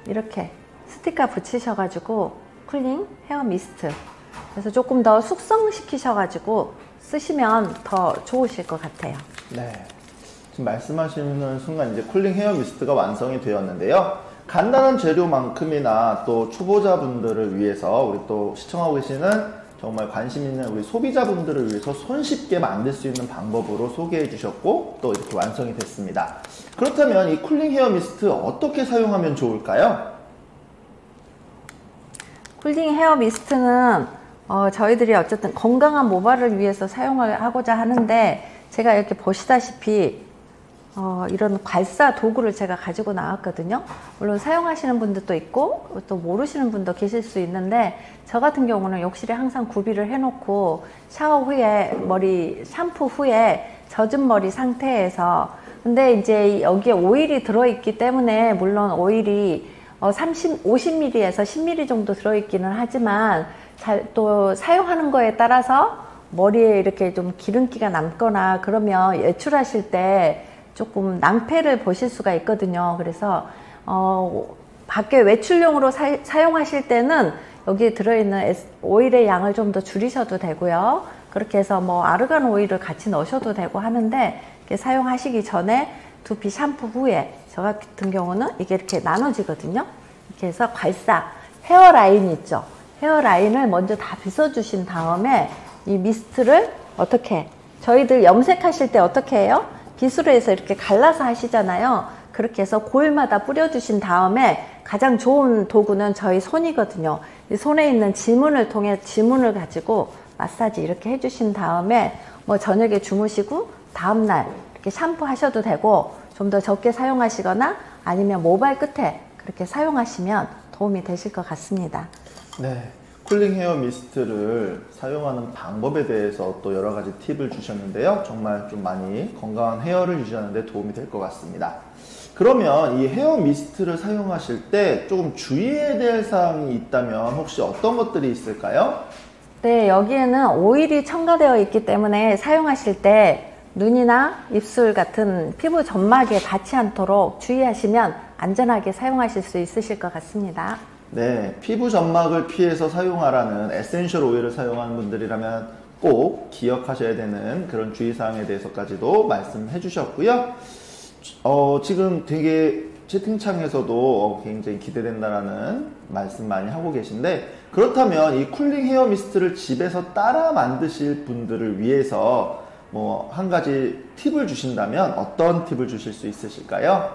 이렇게 스티커 붙이셔가지고 쿨링 헤어 미스트, 그래서 조금 더 숙성시키셔가지고 쓰시면 더 좋으실 것 같아요. 네, 지금 말씀하시는 순간 이제 쿨링 헤어 미스트가 완성이 되었는데요. 간단한 재료만큼이나 또 초보자분들을 위해서 우리 또 시청하고 계시는 정말 관심 있는 우리 소비자분들을 위해서 손쉽게 만들 수 있는 방법으로 소개해 주셨고 또 이렇게 완성이 됐습니다. 그렇다면 이 쿨링 헤어 미스트 어떻게 사용하면 좋을까요? 쿨링 헤어 미스트는 저희들이 어쨌든 건강한 모발을 위해서 사용을 하고자 하는데 제가 이렇게 보시다시피 이런 괄사 도구를 제가 가지고 나왔거든요. 물론 사용하시는 분들도 있고 또 모르시는 분도 계실 수 있는데 저 같은 경우는 욕실에 항상 구비를 해놓고 샤워 후에 머리 샴푸 후에 젖은 머리 상태에서, 근데 이제 여기에 오일이 들어있기 때문에 물론 오일이 50ml에서 10ml 정도 들어있기는 하지만 또 사용하는 거에 따라서 머리에 이렇게 좀 기름기가 남거나 그러면 외출하실 때 조금 낭패를 보실 수가 있거든요. 그래서 밖에 외출용으로 사용하실 때는 여기에 들어있는 오일의 양을 좀 더 줄이셔도 되고요. 그렇게 해서 뭐 아르간 오일을 같이 넣으셔도 되고 하는데 이렇게 사용하시기 전에 두피 샴푸 후에 저 같은 경우는 이게 이렇게 나눠지거든요. 이렇게 해서 괄사 헤어라인 있죠. 헤어라인을 먼저 다 빗어주신 다음에 이 미스트를 어떻게, 저희들 염색하실 때 어떻게 해요? 빗으로 해서 이렇게 갈라서 하시잖아요. 그렇게 해서 골마다 뿌려주신 다음에 가장 좋은 도구는 저희 손이거든요. 이 손에 있는 지문을 통해 지문을 가지고 마사지 이렇게 해주신 다음에 뭐 저녁에 주무시고 다음날 이렇게 샴푸 하셔도 되고 좀 더 적게 사용하시거나 아니면 모발 끝에 그렇게 사용하시면 도움이 되실 것 같습니다. 네, 쿨링 헤어 미스트를 사용하는 방법에 대해서 또 여러 가지 팁을 주셨는데요. 정말 좀 많이 건강한 헤어를 유지하는 데 도움이 될 것 같습니다. 그러면 이 헤어 미스트를 사용하실 때 조금 주의해야 될 사항이 있다면 혹시 어떤 것들이 있을까요? 네, 여기에는 오일이 첨가되어 있기 때문에 사용하실 때 눈이나 입술 같은 피부 점막에 닿지 않도록 주의하시면 안전하게 사용하실 수 있으실 것 같습니다. 네, 피부 점막을 피해서 사용하라는 에센셜 오일을 사용하는 분들이라면 꼭 기억하셔야 되는 그런 주의사항에 대해서까지도 말씀해 주셨고요. 지금 되게 채팅창에서도 굉장히 기대된다라는 말씀 많이 하고 계신데, 그렇다면 이 쿨링 헤어 미스트를 집에서 따라 만드실 분들을 위해서 뭐 한 가지 팁을 주신다면 어떤 팁을 주실 수 있으실까요?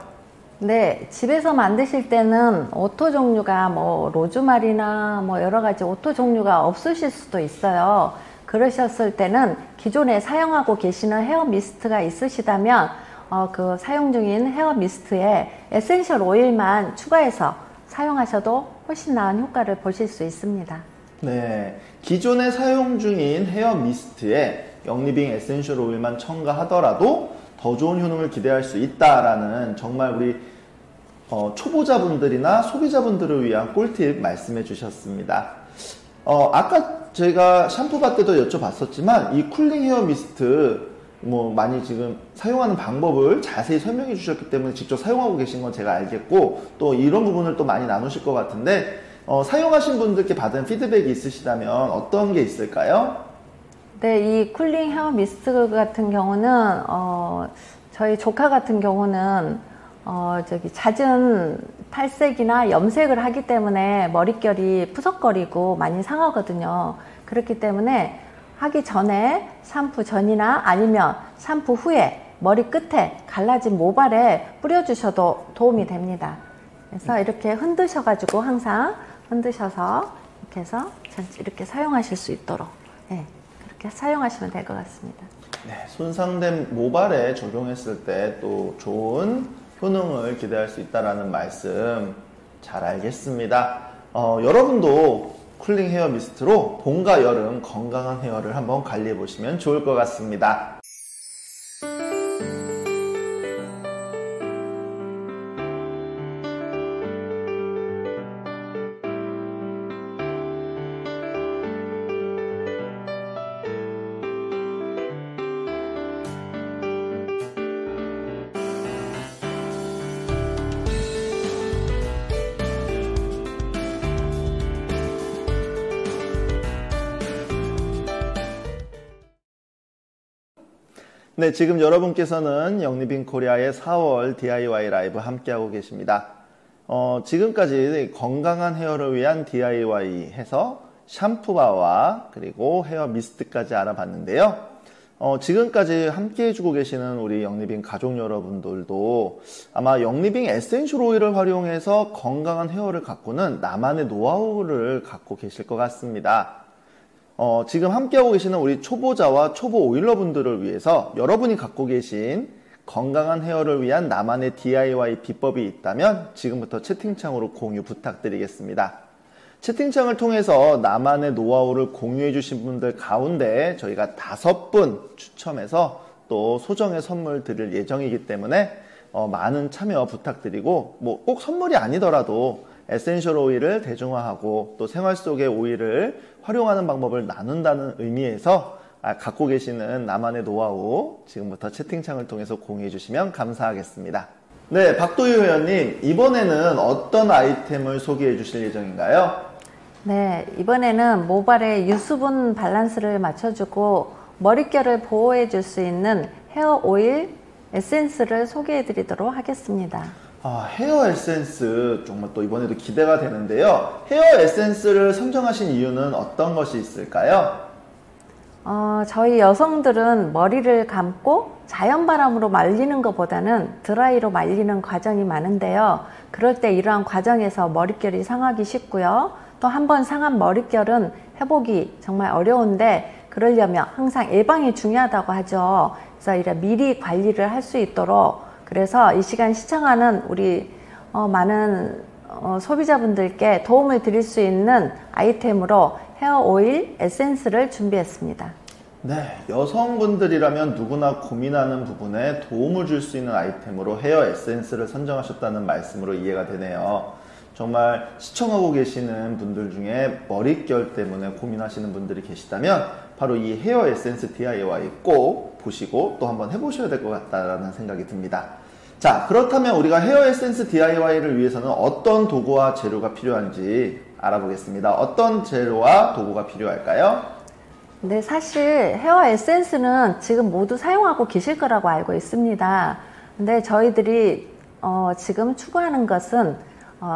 네, 집에서 만드실 때는 오토 종류가 뭐 로즈마리나 뭐 여러 가지 오토 종류가 없으실 수도 있어요. 그러셨을 때는 기존에 사용하고 계시는 헤어 미스트가 있으시다면 그 사용 중인 헤어 미스트에 에센셜 오일만 추가해서 사용하셔도 훨씬 나은 효과를 보실 수 있습니다. 네, 기존에 사용 중인 헤어 미스트에 영리빙 에센셜 오일만 첨가하더라도 더 좋은 효능을 기대할 수 있다라는 정말 우리 초보자분들이나 소비자분들을 위한 꿀팁 말씀해 주셨습니다. 아까 제가 샴푸바 때도 여쭤봤었지만 이 쿨링 헤어 미스트 뭐 많이 지금 사용하는 방법을 자세히 설명해 주셨기 때문에 직접 사용하고 계신 건 제가 알겠고, 또 이런 부분을 또 많이 나누실 것 같은데 사용하신 분들께 받은 피드백이 있으시다면 어떤 게 있을까요? 네, 이 쿨링 헤어 미스트 같은 경우는 저희 조카 같은 경우는 잦은 탈색이나 염색을 하기 때문에 머릿결이 푸석거리고 많이 상하거든요. 그렇기 때문에 하기 전에 샴푸 전이나 아니면 샴푸 후에 머리 끝에 갈라진 모발에 뿌려주셔도 도움이 됩니다. 그래서 이렇게 흔드셔가지고 항상 흔드셔서 이렇게 해서 이렇게 사용하실 수 있도록 그렇게 사용하시면 될 것 같습니다. 네, 손상된 모발에 적용했을 때 또 좋은 효능을 기대할 수 있다는 말씀 잘 알겠습니다. 여러분도 쿨링 헤어 미스트로 봄과 여름 건강한 헤어를 한번 관리해 보시면 좋을 것 같습니다. 네, 지금 여러분께서는 영리빙 코리아의 4월 DIY 라이브 함께하고 계십니다. 지금까지 건강한 헤어를 위한 DIY 해서 샴푸바와 그리고 헤어 미스트까지 알아봤는데요. 지금까지 함께 해주고 계시는 우리 영리빙 가족 여러분들도 아마 영리빙 에센셜 오일을 활용해서 건강한 헤어를 가꾸는 나만의 노하우를 갖고 계실 것 같습니다. 지금 함께하고 계시는 우리 초보자와 초보 오일러 분들을 위해서 여러분이 갖고 계신 건강한 헤어를 위한 나만의 DIY 비법이 있다면 지금부터 채팅창으로 공유 부탁드리겠습니다. 채팅창을 통해서 나만의 노하우를 공유해 주신 분들 가운데 저희가 5분 추첨해서 또 소정의 선물 드릴 예정이기 때문에 많은 참여 부탁드리고, 뭐 꼭 선물이 아니더라도 에센셜 오일을 대중화하고 또 생활 속의 오일을 활용하는 방법을 나눈다는 의미에서 갖고 계시는 나만의 노하우 지금부터 채팅창을 통해서 공유해 주시면 감사하겠습니다. 네, 박도유 회원님, 이번에는 어떤 아이템을 소개해 주실 예정인가요? 네, 이번에는 모발의 유수분 밸런스를 맞춰주고 머릿결을 보호해 줄 수 있는 헤어 오일 에센스를 소개해 드리도록 하겠습니다. 헤어 에센스 정말 또 이번에도 기대가 되는데요. 헤어 에센스를 선정하신 이유는 어떤 것이 있을까요? 저희 여성들은 머리를 감고 자연바람으로 말리는 것보다는 드라이로 말리는 과정이 많은데요. 그럴 때 이러한 과정에서 머릿결이 상하기 쉽고요. 또 한 번 상한 머릿결은 회복이 정말 어려운데 그러려면 항상 예방이 중요하다고 하죠. 그래서 이래 미리 관리를 할 수 있도록 그래서 이 시간 시청하는 우리 많은 소비자분들께 도움을 드릴 수 있는 아이템으로 헤어 오일 에센스를 준비했습니다. 네, 여성분들이라면 누구나 고민하는 부분에 도움을 줄 수 있는 아이템으로 헤어 에센스를 선정하셨다는 말씀으로 이해가 되네요. 정말 시청하고 계시는 분들 중에 머릿결 때문에 고민하시는 분들이 계시다면 바로 이 헤어 에센스 DIY 꼭 보시고 또 한번 해보셔야 될 것 같다는 생각이 듭니다. 자, 그렇다면 우리가 헤어 에센스 DIY를 위해서는 어떤 도구와 재료가 필요한지 알아보겠습니다. 어떤 재료와 도구가 필요할까요? 네, 사실 헤어 에센스는 지금 모두 사용하고 계실 거라고 알고 있습니다. 근데 저희들이 지금 추구하는 것은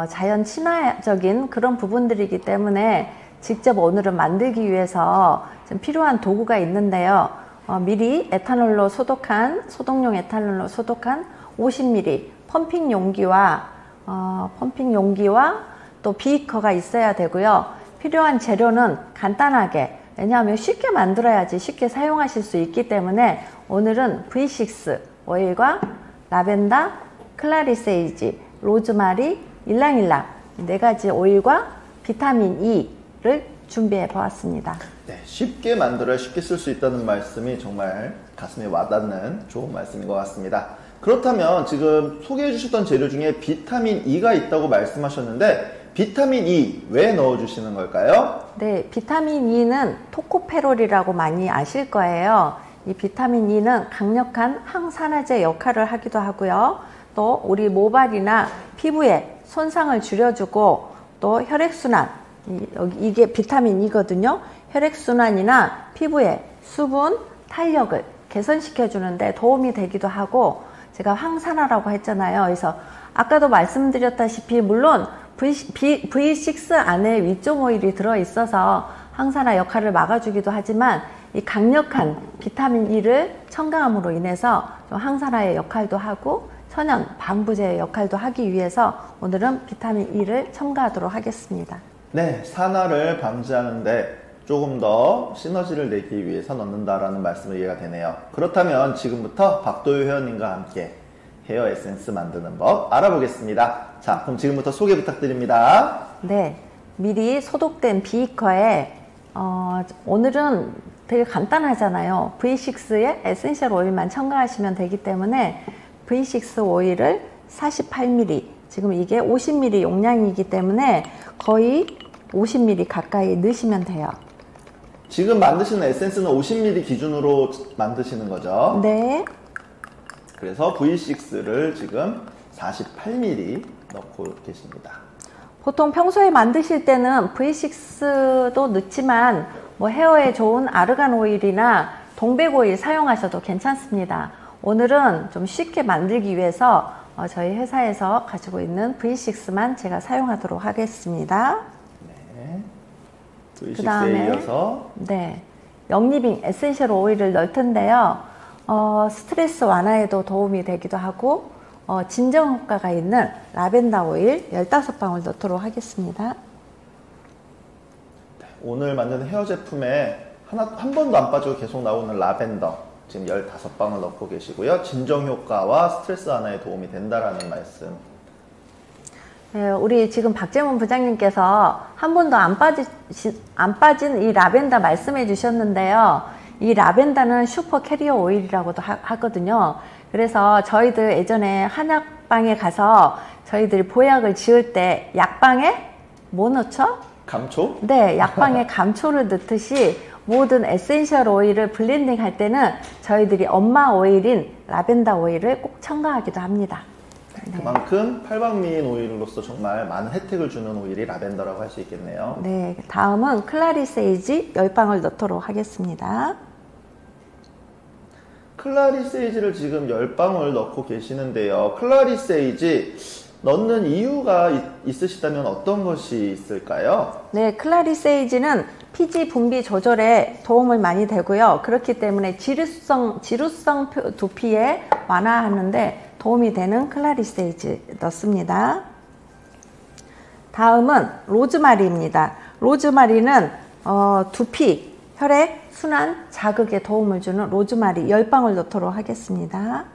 자연 친화적인 그런 부분들이기 때문에 직접 오늘은 만들기 위해서 좀 필요한 도구가 있는데요. 미리 에탄올로 소독한 소독용 에탄올로 소독한 50ml 펌핑 용기와 또 비커가 있어야 되고요. 필요한 재료는 간단하게 왜냐하면 쉽게 만들어야지 쉽게 사용하실 수 있기 때문에 오늘은 V6 오일과 라벤더, 클라리세이지, 로즈마리, 일랑일랑 4가지 오일과 비타민 E를 준비해 보았습니다. 네, 쉽게 만들어야 쉽게 쓸 수 있다는 말씀이 정말 가슴에 와닿는 좋은 말씀인 것 같습니다. 그렇다면 지금 소개해 주셨던 재료 중에 비타민 E가 있다고 말씀하셨는데 비타민 E 왜 넣어주시는 걸까요? 네, 비타민 E는 토코페롤이라고 많이 아실 거예요. 이 비타민 E는 강력한 항산화제 역할을 하기도 하고요. 또 우리 모발이나 피부에 손상을 줄여주고 또 혈액순환, 이게 비타민 E거든요. 혈액순환이나 피부의 수분, 탄력을 개선시켜 주는데 도움이 되기도 하고 제가 항산화라고 했잖아요. 그래서 아까도 말씀드렸다시피 물론 V6 안에 위쪽 오일이 들어있어서 항산화 역할을 막아주기도 하지만 이 강력한 비타민 E를 첨가함으로 인해서 좀 항산화의 역할도 하고 천연 방부제 역할도 하기 위해서 오늘은 비타민 E를 첨가하도록 하겠습니다. 네, 산화를 방지하는데 조금 더 시너지를 내기 위해서 넣는다라는 말씀을 이해가 되네요. 그렇다면 지금부터 박도유 회원님과 함께 헤어 에센스 만드는 법 알아보겠습니다. 자, 그럼 지금부터 소개 부탁드립니다. 네, 미리 소독된 비커에 오늘은 되게 간단하잖아요. V6의 에센셜 오일만 첨가하시면 되기 때문에 V6 오일을 48ml, 지금 이게 50ml 용량이기 때문에 거의 50ml 가까이 넣으시면 돼요. 지금 만드시는 에센스는 50ml 기준으로 만드시는 거죠? 네. 그래서 V6를 지금 48ml 넣고 계십니다. 보통 평소에 만드실 때는 V6도 넣지만 뭐 헤어에 좋은 아르간 오일이나 동백 오일 사용하셔도 괜찮습니다. 오늘은 좀 쉽게 만들기 위해서 저희 회사에서 가지고 있는 V6만 제가 사용하도록 하겠습니다. 네. V6에 이어서 네, 영리빙 에센셜 오일을 넣을 텐데요. 스트레스 완화에도 도움이 되기도 하고 진정 효과가 있는 라벤더 오일 15방울 넣도록 하겠습니다. 네, 오늘 만드는 헤어 제품에 한 번도 안 빠지고 계속 나오는 라벤더 지금 15방울 넣고 계시고요. 진정 효과와 스트레스 완화에 도움이 된다라는 말씀. 네, 우리 지금 박재문 부장님께서 한 번도 안 빠진 이 라벤더 말씀해 주셨는데요. 이 라벤더는 슈퍼 캐리어 오일이라고도 하거든요. 그래서 저희들 예전에 한약방에 가서 저희들이 보약을 지을 때 약방에 뭐 넣죠? 감초? 네, 약방에 감초를 넣듯이 모든 에센셜 오일을 블렌딩 할 때는 저희들이 엄마 오일인 라벤더 오일을 꼭 첨가하기도 합니다. 네. 그만큼 팔방미인 오일로서 정말 많은 혜택을 주는 오일이 라벤더라고 할 수 있겠네요. 네, 다음은 클라리세이지 10방울 넣도록 하겠습니다. 클라리세이지를 지금 10방울 넣고 계시는데요. 클라리세이지 넣는 이유가 있으시다면 어떤 것이 있을까요? 네, 클라리세이지는 피지 분비 조절에 도움을 많이 되고요. 그렇기 때문에 지루성 두피에 완화하는데 도움이 되는 클라리세이지 넣습니다. 다음은 로즈마리입니다. 로즈마리는 두피, 혈액, 순환, 자극에 도움을 주는 로즈마리 10방울 넣도록 하겠습니다.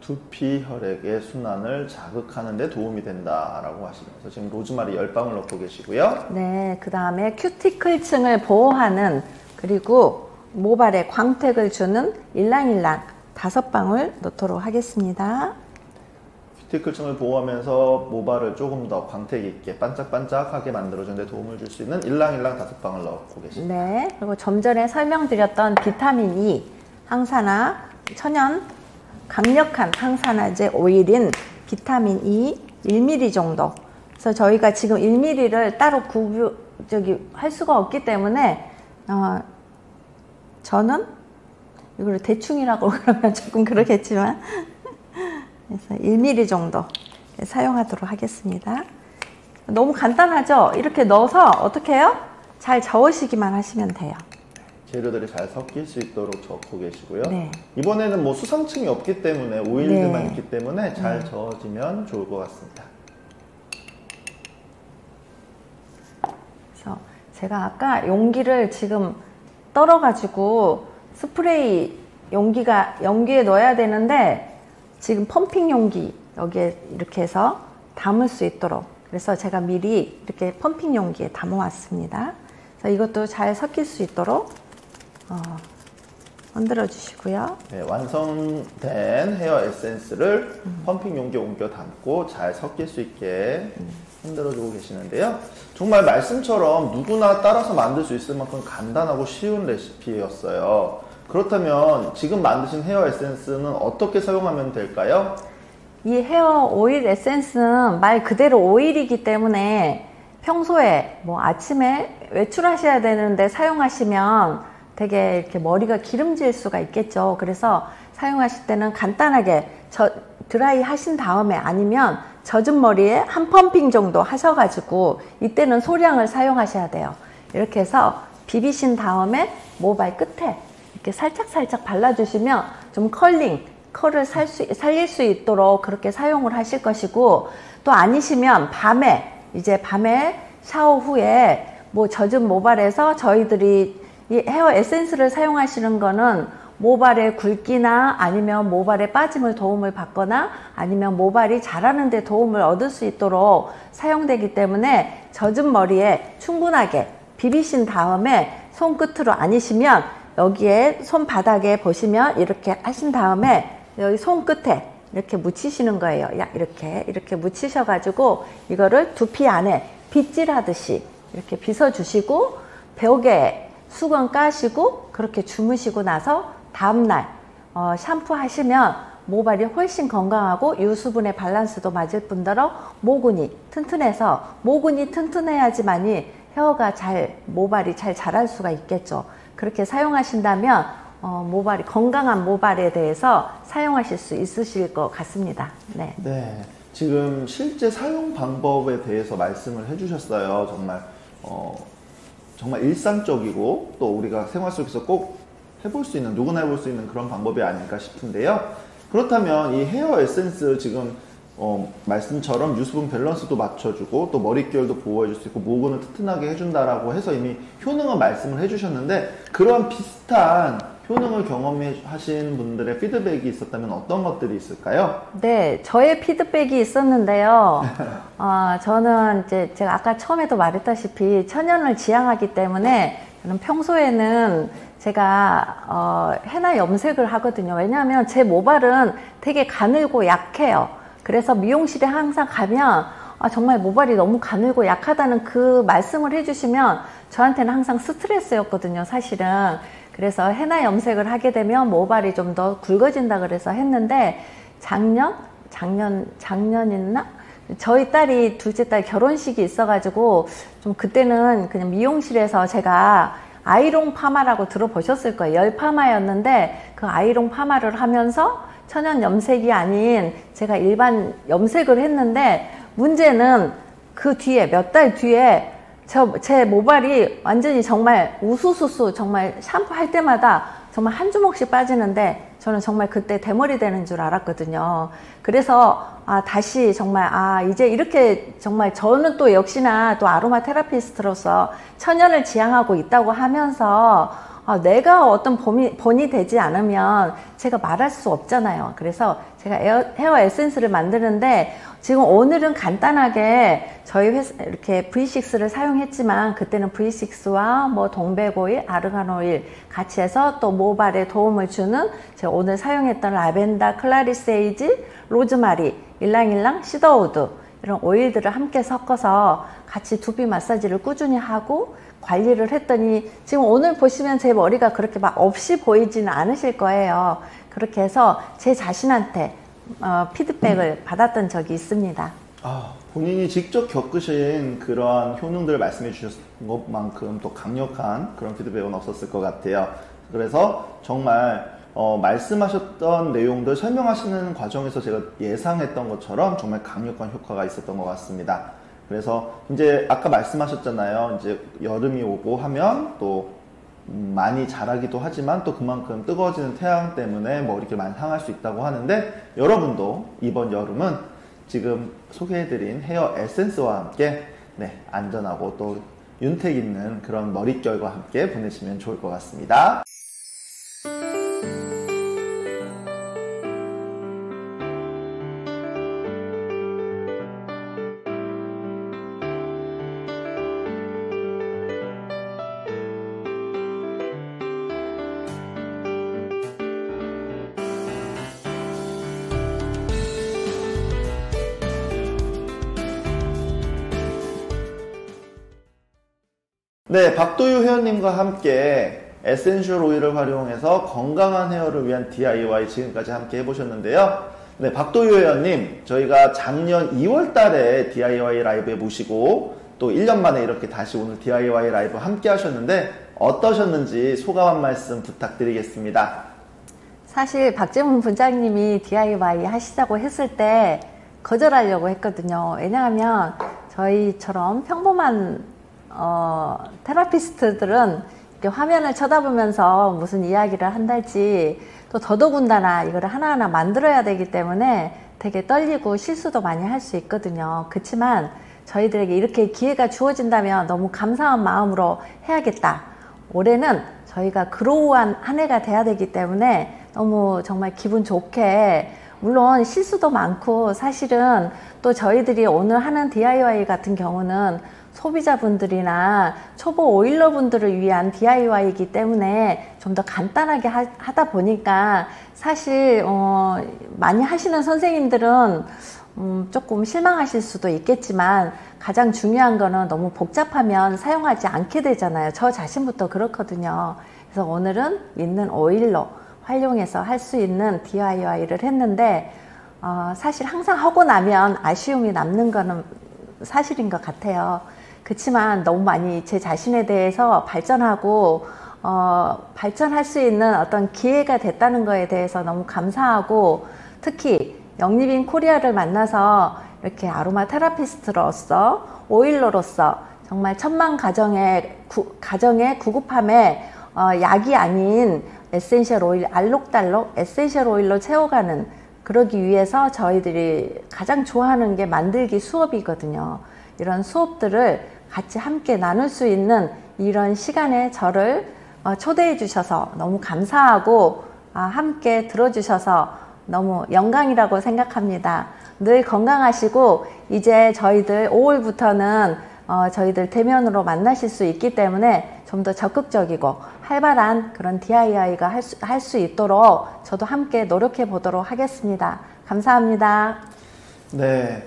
두피 혈액의 순환을 자극하는 데 도움이 된다라고 하시면서 지금 로즈마리 10방울 넣고 계시고요. 네, 그 다음에 큐티클층을 보호하는, 그리고 모발에 광택을 주는 일랑일랑 5방울 넣도록 하겠습니다. 큐티클층을 보호하면서 모발을 조금 더 광택 있게 반짝반짝하게 만들어주는 데 도움을 줄 수 있는 일랑일랑 5방울 넣고 계십니다. 네, 그리고 좀 전에 설명드렸던 비타민 E 항산화 천연 강력한 항산화제 오일인 비타민 E 1ml 정도. 그래서 저희가 지금 1ml를 따로 할 수가 없기 때문에 저는 이걸 대충이라고 그러면 조금 그러겠지만 그래서 1ml 정도 사용하도록 하겠습니다. 너무 간단하죠? 이렇게 넣어서 어떻게 해요? 잘 저으시기만 하시면 돼요. 재료들이 잘 섞일 수 있도록 저고 계시고요. 네. 이번에는 뭐 수상층이 없기 때문에 오일들만 네. 있기 때문에 잘 저어지면 좋을 것 같습니다. 그래서 제가 아까 용기를 지금 떨어가지고 스프레이 용기에 넣어야 되는데 지금 펌핑 용기 여기에 이렇게 해서 담을 수 있도록, 그래서 제가 미리 이렇게 펌핑 용기에 담아 왔습니다. 그래서 이것도 잘 섞일 수 있도록 흔들어 주시고요. 네, 완성된 헤어 에센스를 펌핑 용기에 옮겨 담고 잘 섞일 수 있게 흔들어 주고 계시는데요. 정말 말씀처럼 누구나 따라서 만들 수 있을 만큼 간단하고 쉬운 레시피였어요. 그렇다면 지금 만드신 헤어 에센스는 어떻게 사용하면 될까요? 이 헤어 오일 에센스는 말 그대로 오일이기 때문에 평소에 뭐 아침에 외출하셔야 되는데 사용하시면 되게 이렇게 머리가 기름질 수가 있겠죠. 그래서 사용하실 때는 간단하게 드라이 하신 다음에, 아니면 젖은 머리에 한 펌핑 정도 하셔가지고 이때는 소량을 사용하셔야 돼요. 이렇게 해서 비비신 다음에 모발 끝에 이렇게 살짝살짝 발라주시면 좀 컬을 살릴 수 있도록 그렇게 사용을 하실 것이고, 또 아니시면 밤에 샤워 후에 뭐 젖은 모발에서 저희들이 이 헤어 에센스를 사용하시는 거는 모발의 굵기나 아니면 모발의 빠짐을 도움을 받거나 아니면 모발이 자라는 데 도움을 얻을 수 있도록 사용되기 때문에 젖은 머리에 충분하게 비비신 다음에 손끝으로, 아니시면 여기에 손바닥에 보시면 이렇게 하신 다음에 여기 손끝에 이렇게 묻히시는 거예요. 이렇게 묻히셔가지고 이거를 두피 안에 빗질하듯이 이렇게 빗어주시고 벽에 수건 까시고 그렇게 주무시고 나서 다음날 샴푸 하시면 모발이 훨씬 건강하고 유수분의 밸런스도 맞을 뿐더러 모근이 튼튼해야지만이 모발이 잘 자랄 수가 있겠죠. 그렇게 사용하신다면 건강한 모발에 대해서 사용하실 수 있으실 것 같습니다. 네. 네, 지금 실제 사용 방법에 대해서 말씀을 해주셨어요. 정말 일상적이고 또 우리가 생활 속에서 꼭 해볼 수 있는, 누구나 해볼 수 있는 그런 방법이 아닐까 싶은데요. 그렇다면 이 헤어 에센스 지금 말씀처럼 유수분 밸런스도 맞춰주고 또 머릿결도 보호해줄 수 있고 모근을 튼튼하게 해준다라고 해서 이미 효능은 말씀을 해주셨는데, 그러한 비슷한 효능을 경험하신 분들의 피드백이 있었다면 어떤 것들이 있을까요? 네, 저의 피드백이 있었는데요. 저는 이제 제가 아까 처음에도 말했다시피 천연을 지향하기 때문에 저는 평소에는 제가 헤나 염색을 하거든요. 왜냐하면 제 모발은 되게 가늘고 약해요. 그래서 미용실에 항상 가면 정말 모발이 너무 가늘고 약하다는 그 말씀을 해주시면 저한테는 항상 스트레스였거든요, 사실은. 그래서 헤나 염색을 하게 되면 모발이 좀 더 굵어진다 그래서 했는데, 작년이었나? 저희 딸이, 둘째 딸 결혼식이 있어가지고 좀 그때는 그냥 미용실에서 제가 아이롱 파마라고 들어보셨을 거예요. 열 파마였는데 그 아이롱 파마를 하면서 천연 염색이 아닌 제가 일반 염색을 했는데, 문제는 그 뒤에 몇 달 뒤에 제 모발이 완전히 정말 우수수수 정말 샴푸할 때마다 정말 한 주먹씩 빠지는데 저는 정말 그때 대머리 되는 줄 알았거든요. 그래서 다시 정말 이제 이렇게 정말 저는 또 역시나 또 아로마 테라피스트로서 천연을 지향하고 있다고 하면서 내가 어떤 본이 되지 않으면 제가 말할 수 없잖아요. 그래서 제가 헤어 에센스를 만드는데 지금 오늘은 간단하게 저희 회사 이렇게 V6를 사용했지만 그때는 V6와 뭐 동백오일, 아르간 오일 같이 해서 또 모발에 도움을 주는 제가 오늘 사용했던 라벤더, 클라리세이지, 로즈마리, 일랑일랑, 시더우드 이런 오일들을 함께 섞어서 같이 두피 마사지를 꾸준히 하고 관리를 했더니 지금 오늘 보시면 제 머리가 그렇게 막 없이 보이지는 않으실 거예요. 그렇게 해서 제 자신한테 피드백을 받았던 적이 있습니다. 본인이 직접 겪으신 그러한 효능들을 말씀해 주셨던 것만큼 또 강력한 그런 피드백은 없었을 것 같아요. 그래서 정말 말씀하셨던 내용들 설명하시는 과정에서 제가 예상했던 것처럼 정말 강력한 효과가 있었던 것 같습니다. 그래서 이제 아까 말씀하셨잖아요. 이제 여름이 오고 하면 또 많이 자라기도 하지만 또 그만큼 뜨거워지는 태양 때문에 머리가 많이 상할 수 있다고 하는데 여러분도 이번 여름은 지금 소개해드린 헤어 에센스와 함께 안전하고 또 윤택 있는 그런 머릿결과 함께 보내시면 좋을 것 같습니다. 네, 박도유 회원님과 함께 에센셜 오일을 활용해서 건강한 헤어를 위한 DIY 지금까지 함께 해보셨는데요. 네, 박도유 회원님, 저희가 작년 2월 달에 DIY 라이브에 모시고 또 1년 만에 이렇게 다시 오늘 DIY 라이브 함께 하셨는데 어떠셨는지 소감 한 말씀 부탁드리겠습니다. 사실 박재문 분장님이 DIY 하시자고 했을 때 거절하려고 했거든요. 왜냐하면 저희처럼 평범한 테라피스트들은 이렇게 화면을 쳐다보면서 무슨 이야기를 한달지 또 더더군다나 이거를 하나하나 만들어야 되기 때문에 되게 떨리고 실수도 많이 할 수 있거든요. 그렇지만 저희들에게 이렇게 기회가 주어진다면 너무 감사한 마음으로 해야겠다. 올해는 저희가 그로우한 한 해가 돼야 되기 때문에 너무 정말 기분 좋게, 물론 실수도 많고 사실은 또 저희들이 오늘 하는 DIY 같은 경우는 소비자분들이나 초보 오일러 분들을 위한 DIY이기 때문에 좀 더 간단하게 하다 보니까 사실 많이 하시는 선생님들은 조금 실망하실 수도 있겠지만 가장 중요한 거는 너무 복잡하면 사용하지 않게 되잖아요. 저 자신부터 그렇거든요. 그래서 오늘은 있는 오일로 활용해서 할 수 있는 DIY를 했는데 사실 항상 하고 나면 아쉬움이 남는 거는 사실인 것 같아요. 그렇지만 너무 많이 제 자신에 대해서 발전하고 발전할 수 있는 어떤 기회가 됐다는 거에 대해서 너무 감사하고, 특히 영리빈 코리아를 만나서 이렇게 아로마 테라피스트로서 오일러로서 정말 천만 가정의 구급함에 약이 아닌 에센셜 오일, 알록달록 에센셜 오일로 채워가는, 그러기 위해서 저희들이 가장 좋아하는 게 만들기 수업이거든요. 이런 수업들을 같이 함께 나눌 수 있는 이런 시간에 저를 초대해 주셔서 너무 감사하고 함께 들어주셔서 너무 영광이라고 생각합니다. 늘 건강하시고 이제 저희들 5월부터는 저희들 대면으로 만나실 수 있기 때문에 좀 더 적극적이고 활발한 그런 DIY가 할 수 있도록 저도 함께 노력해 보도록 하겠습니다. 감사합니다. 네,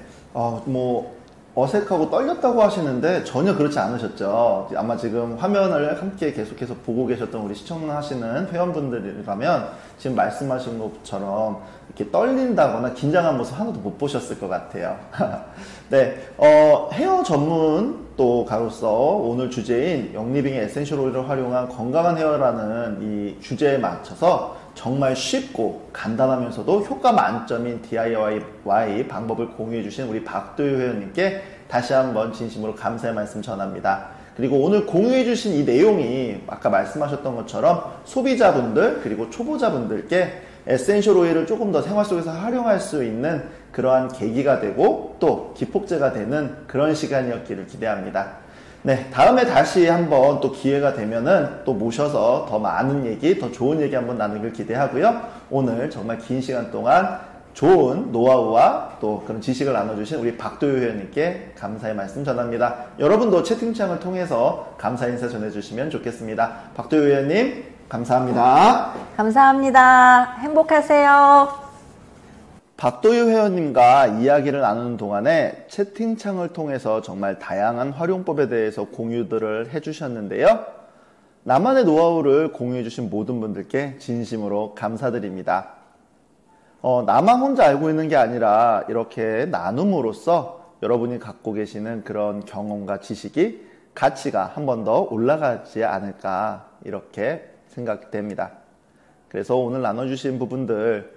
어색하고 떨렸다고 하시는데 전혀 그렇지 않으셨죠? 아마 지금 화면을 함께 계속해서 보고 계셨던 우리 시청하시는 회원분들이라면 지금 말씀하신 것처럼 이렇게 떨린다거나 긴장한 모습 하나도 못 보셨을 것 같아요. 네, 헤어 전문 또 가로서 오늘 주제인 영리빙의 에센셜 오일을 활용한 건강한 헤어라는 이 주제에 맞춰서 정말 쉽고 간단하면서도 효과 만점인 DIY 방법을 공유해 주신 우리 박도유 회원님께 다시 한번 진심으로 감사의 말씀 전합니다. 그리고 오늘 공유해 주신 이 내용이 아까 말씀하셨던 것처럼 소비자분들 그리고 초보자분들께 에센셜 오일을 조금 더 생활 속에서 활용할 수 있는 그러한 계기가 되고 또 기폭제가 되는 그런 시간이었기를 기대합니다. 네, 다음에 다시 한번 또 기회가 되면은 또 모셔서 더 많은 얘기, 더 좋은 얘기 한번 나누길 기대하고요. 오늘 정말 긴 시간 동안 좋은 노하우와 또 그런 지식을 나눠주신 우리 박도유 회원님께 감사의 말씀 전합니다. 여러분도 채팅창을 통해서 감사 인사 전해주시면 좋겠습니다. 박도유 회원님, 감사합니다. 감사합니다. 행복하세요. 박도유 회원님과 이야기를 나누는 동안에 채팅창을 통해서 정말 다양한 활용법에 대해서 공유들을 해주셨는데요. 나만의 노하우를 공유해주신 모든 분들께 진심으로 감사드립니다. 나만 혼자 알고 있는 게 아니라 이렇게 나눔으로써 여러분이 갖고 계시는 그런 경험과 지식이 가치가 한 번 더 올라가지 않을까 이렇게 생각됩니다. 그래서 오늘 나눠주신 부분들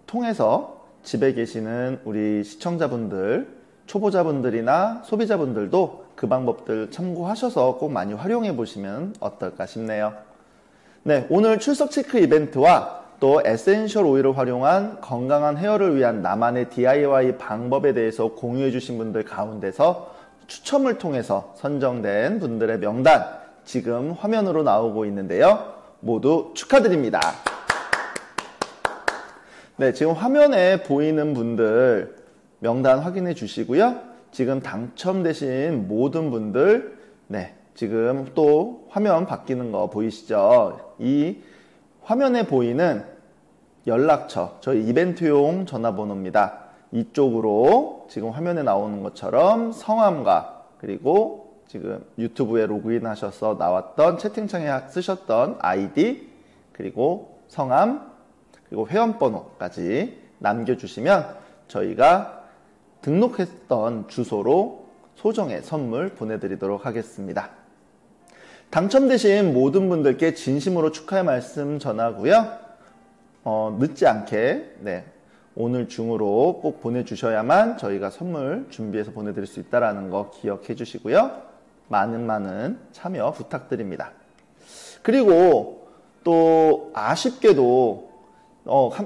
통해서 집에 계시는 우리 시청자분들, 초보자분들이나 소비자분들도 그 방법들 참고하셔서 꼭 많이 활용해 보시면 어떨까 싶네요. 네, 오늘 출석 체크 이벤트와 또 에센셜 오일을 활용한 건강한 헤어를 위한 나만의 DIY 방법에 대해서 공유해 주신 분들 가운데서 추첨을 통해서 선정된 분들의 명단 지금 화면으로 나오고 있는데요. 모두 축하드립니다. 네, 지금 화면에 보이는 분들 명단 확인해 주시고요. 지금 당첨되신 모든 분들, 네, 지금 또 화면 바뀌는 거 보이시죠? 이 화면에 보이는 연락처, 저희 이벤트용 전화번호입니다. 이쪽으로 지금 화면에 나오는 것처럼 성함과 그리고 지금 유튜브에 로그인 하셔서 나왔던 채팅창에 쓰셨던 아이디 그리고 성함 그리고 회원번호까지 남겨주시면 저희가 등록했던 주소로 소정의 선물 보내드리도록 하겠습니다. 당첨되신 모든 분들께 진심으로 축하의 말씀 전하고요. 늦지 않게 오늘 중으로 꼭 보내주셔야만 저희가 선물 준비해서 보내드릴 수 있다는 거 기억해 주시고요. 많은 참여 부탁드립니다. 그리고 또 아쉽게도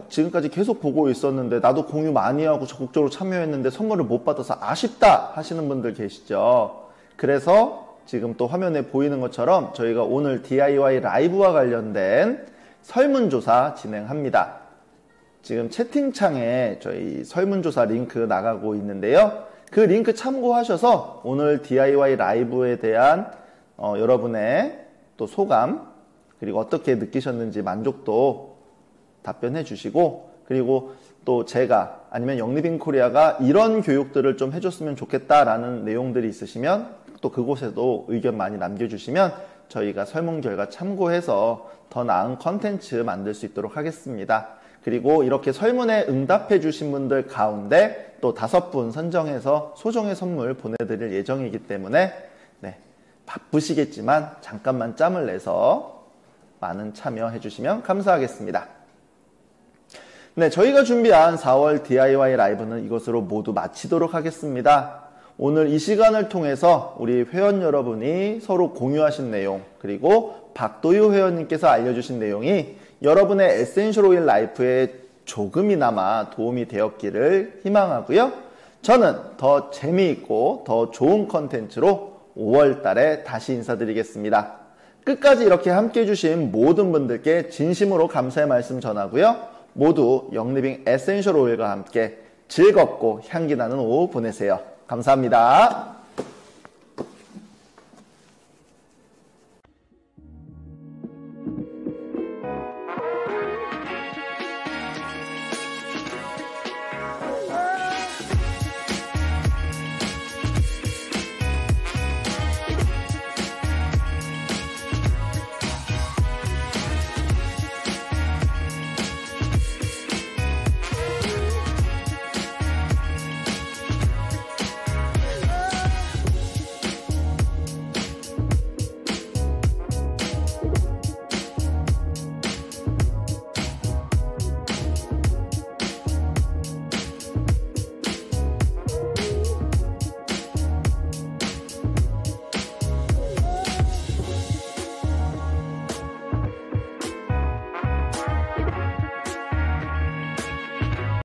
지금까지 계속 보고 있었는데 나도 공유 많이 하고 적극적으로 참여했는데 선물을 못 받아서 아쉽다 하시는 분들 계시죠. 그래서 지금 또 화면에 보이는 것처럼 저희가 오늘 DIY 라이브와 관련된 설문조사 진행합니다. 지금 채팅창에 저희 설문조사 링크 나가고 있는데요. 그 링크 참고하셔서 오늘 DIY 라이브에 대한 여러분의 또 소감 그리고 어떻게 느끼셨는지 만족도 답변해 주시고 그리고 또 제가 아니면 영리빙 코리아가 이런 교육들을 좀 해줬으면 좋겠다라는 내용들이 있으시면 또 그곳에도 의견 많이 남겨주시면 저희가 설문 결과 참고해서 더 나은 컨텐츠 만들 수 있도록 하겠습니다. 그리고 이렇게 설문에 응답해 주신 분들 가운데 또 5분 선정해서 소정의 선물 보내드릴 예정이기 때문에 바쁘시겠지만 잠깐만 짬을 내서 많은 참여해 주시면 감사하겠습니다. 네, 저희가 준비한 4월 DIY 라이브는 이것으로 모두 마치도록 하겠습니다. 오늘 이 시간을 통해서 우리 회원 여러분이 서로 공유하신 내용 그리고 박도유 회원님께서 알려주신 내용이 여러분의 에센셜 오일 라이프에 조금이나마 도움이 되었기를 희망하고요. 저는 더 재미있고 더 좋은 컨텐츠로 5월 달에 다시 인사드리겠습니다. 끝까지 이렇게 함께 해주신 모든 분들께 진심으로 감사의 말씀 전하고요. 모두 영리빙 에센셜 오일과 함께 즐겁고 향기 나는 오후 보내세요. 감사합니다.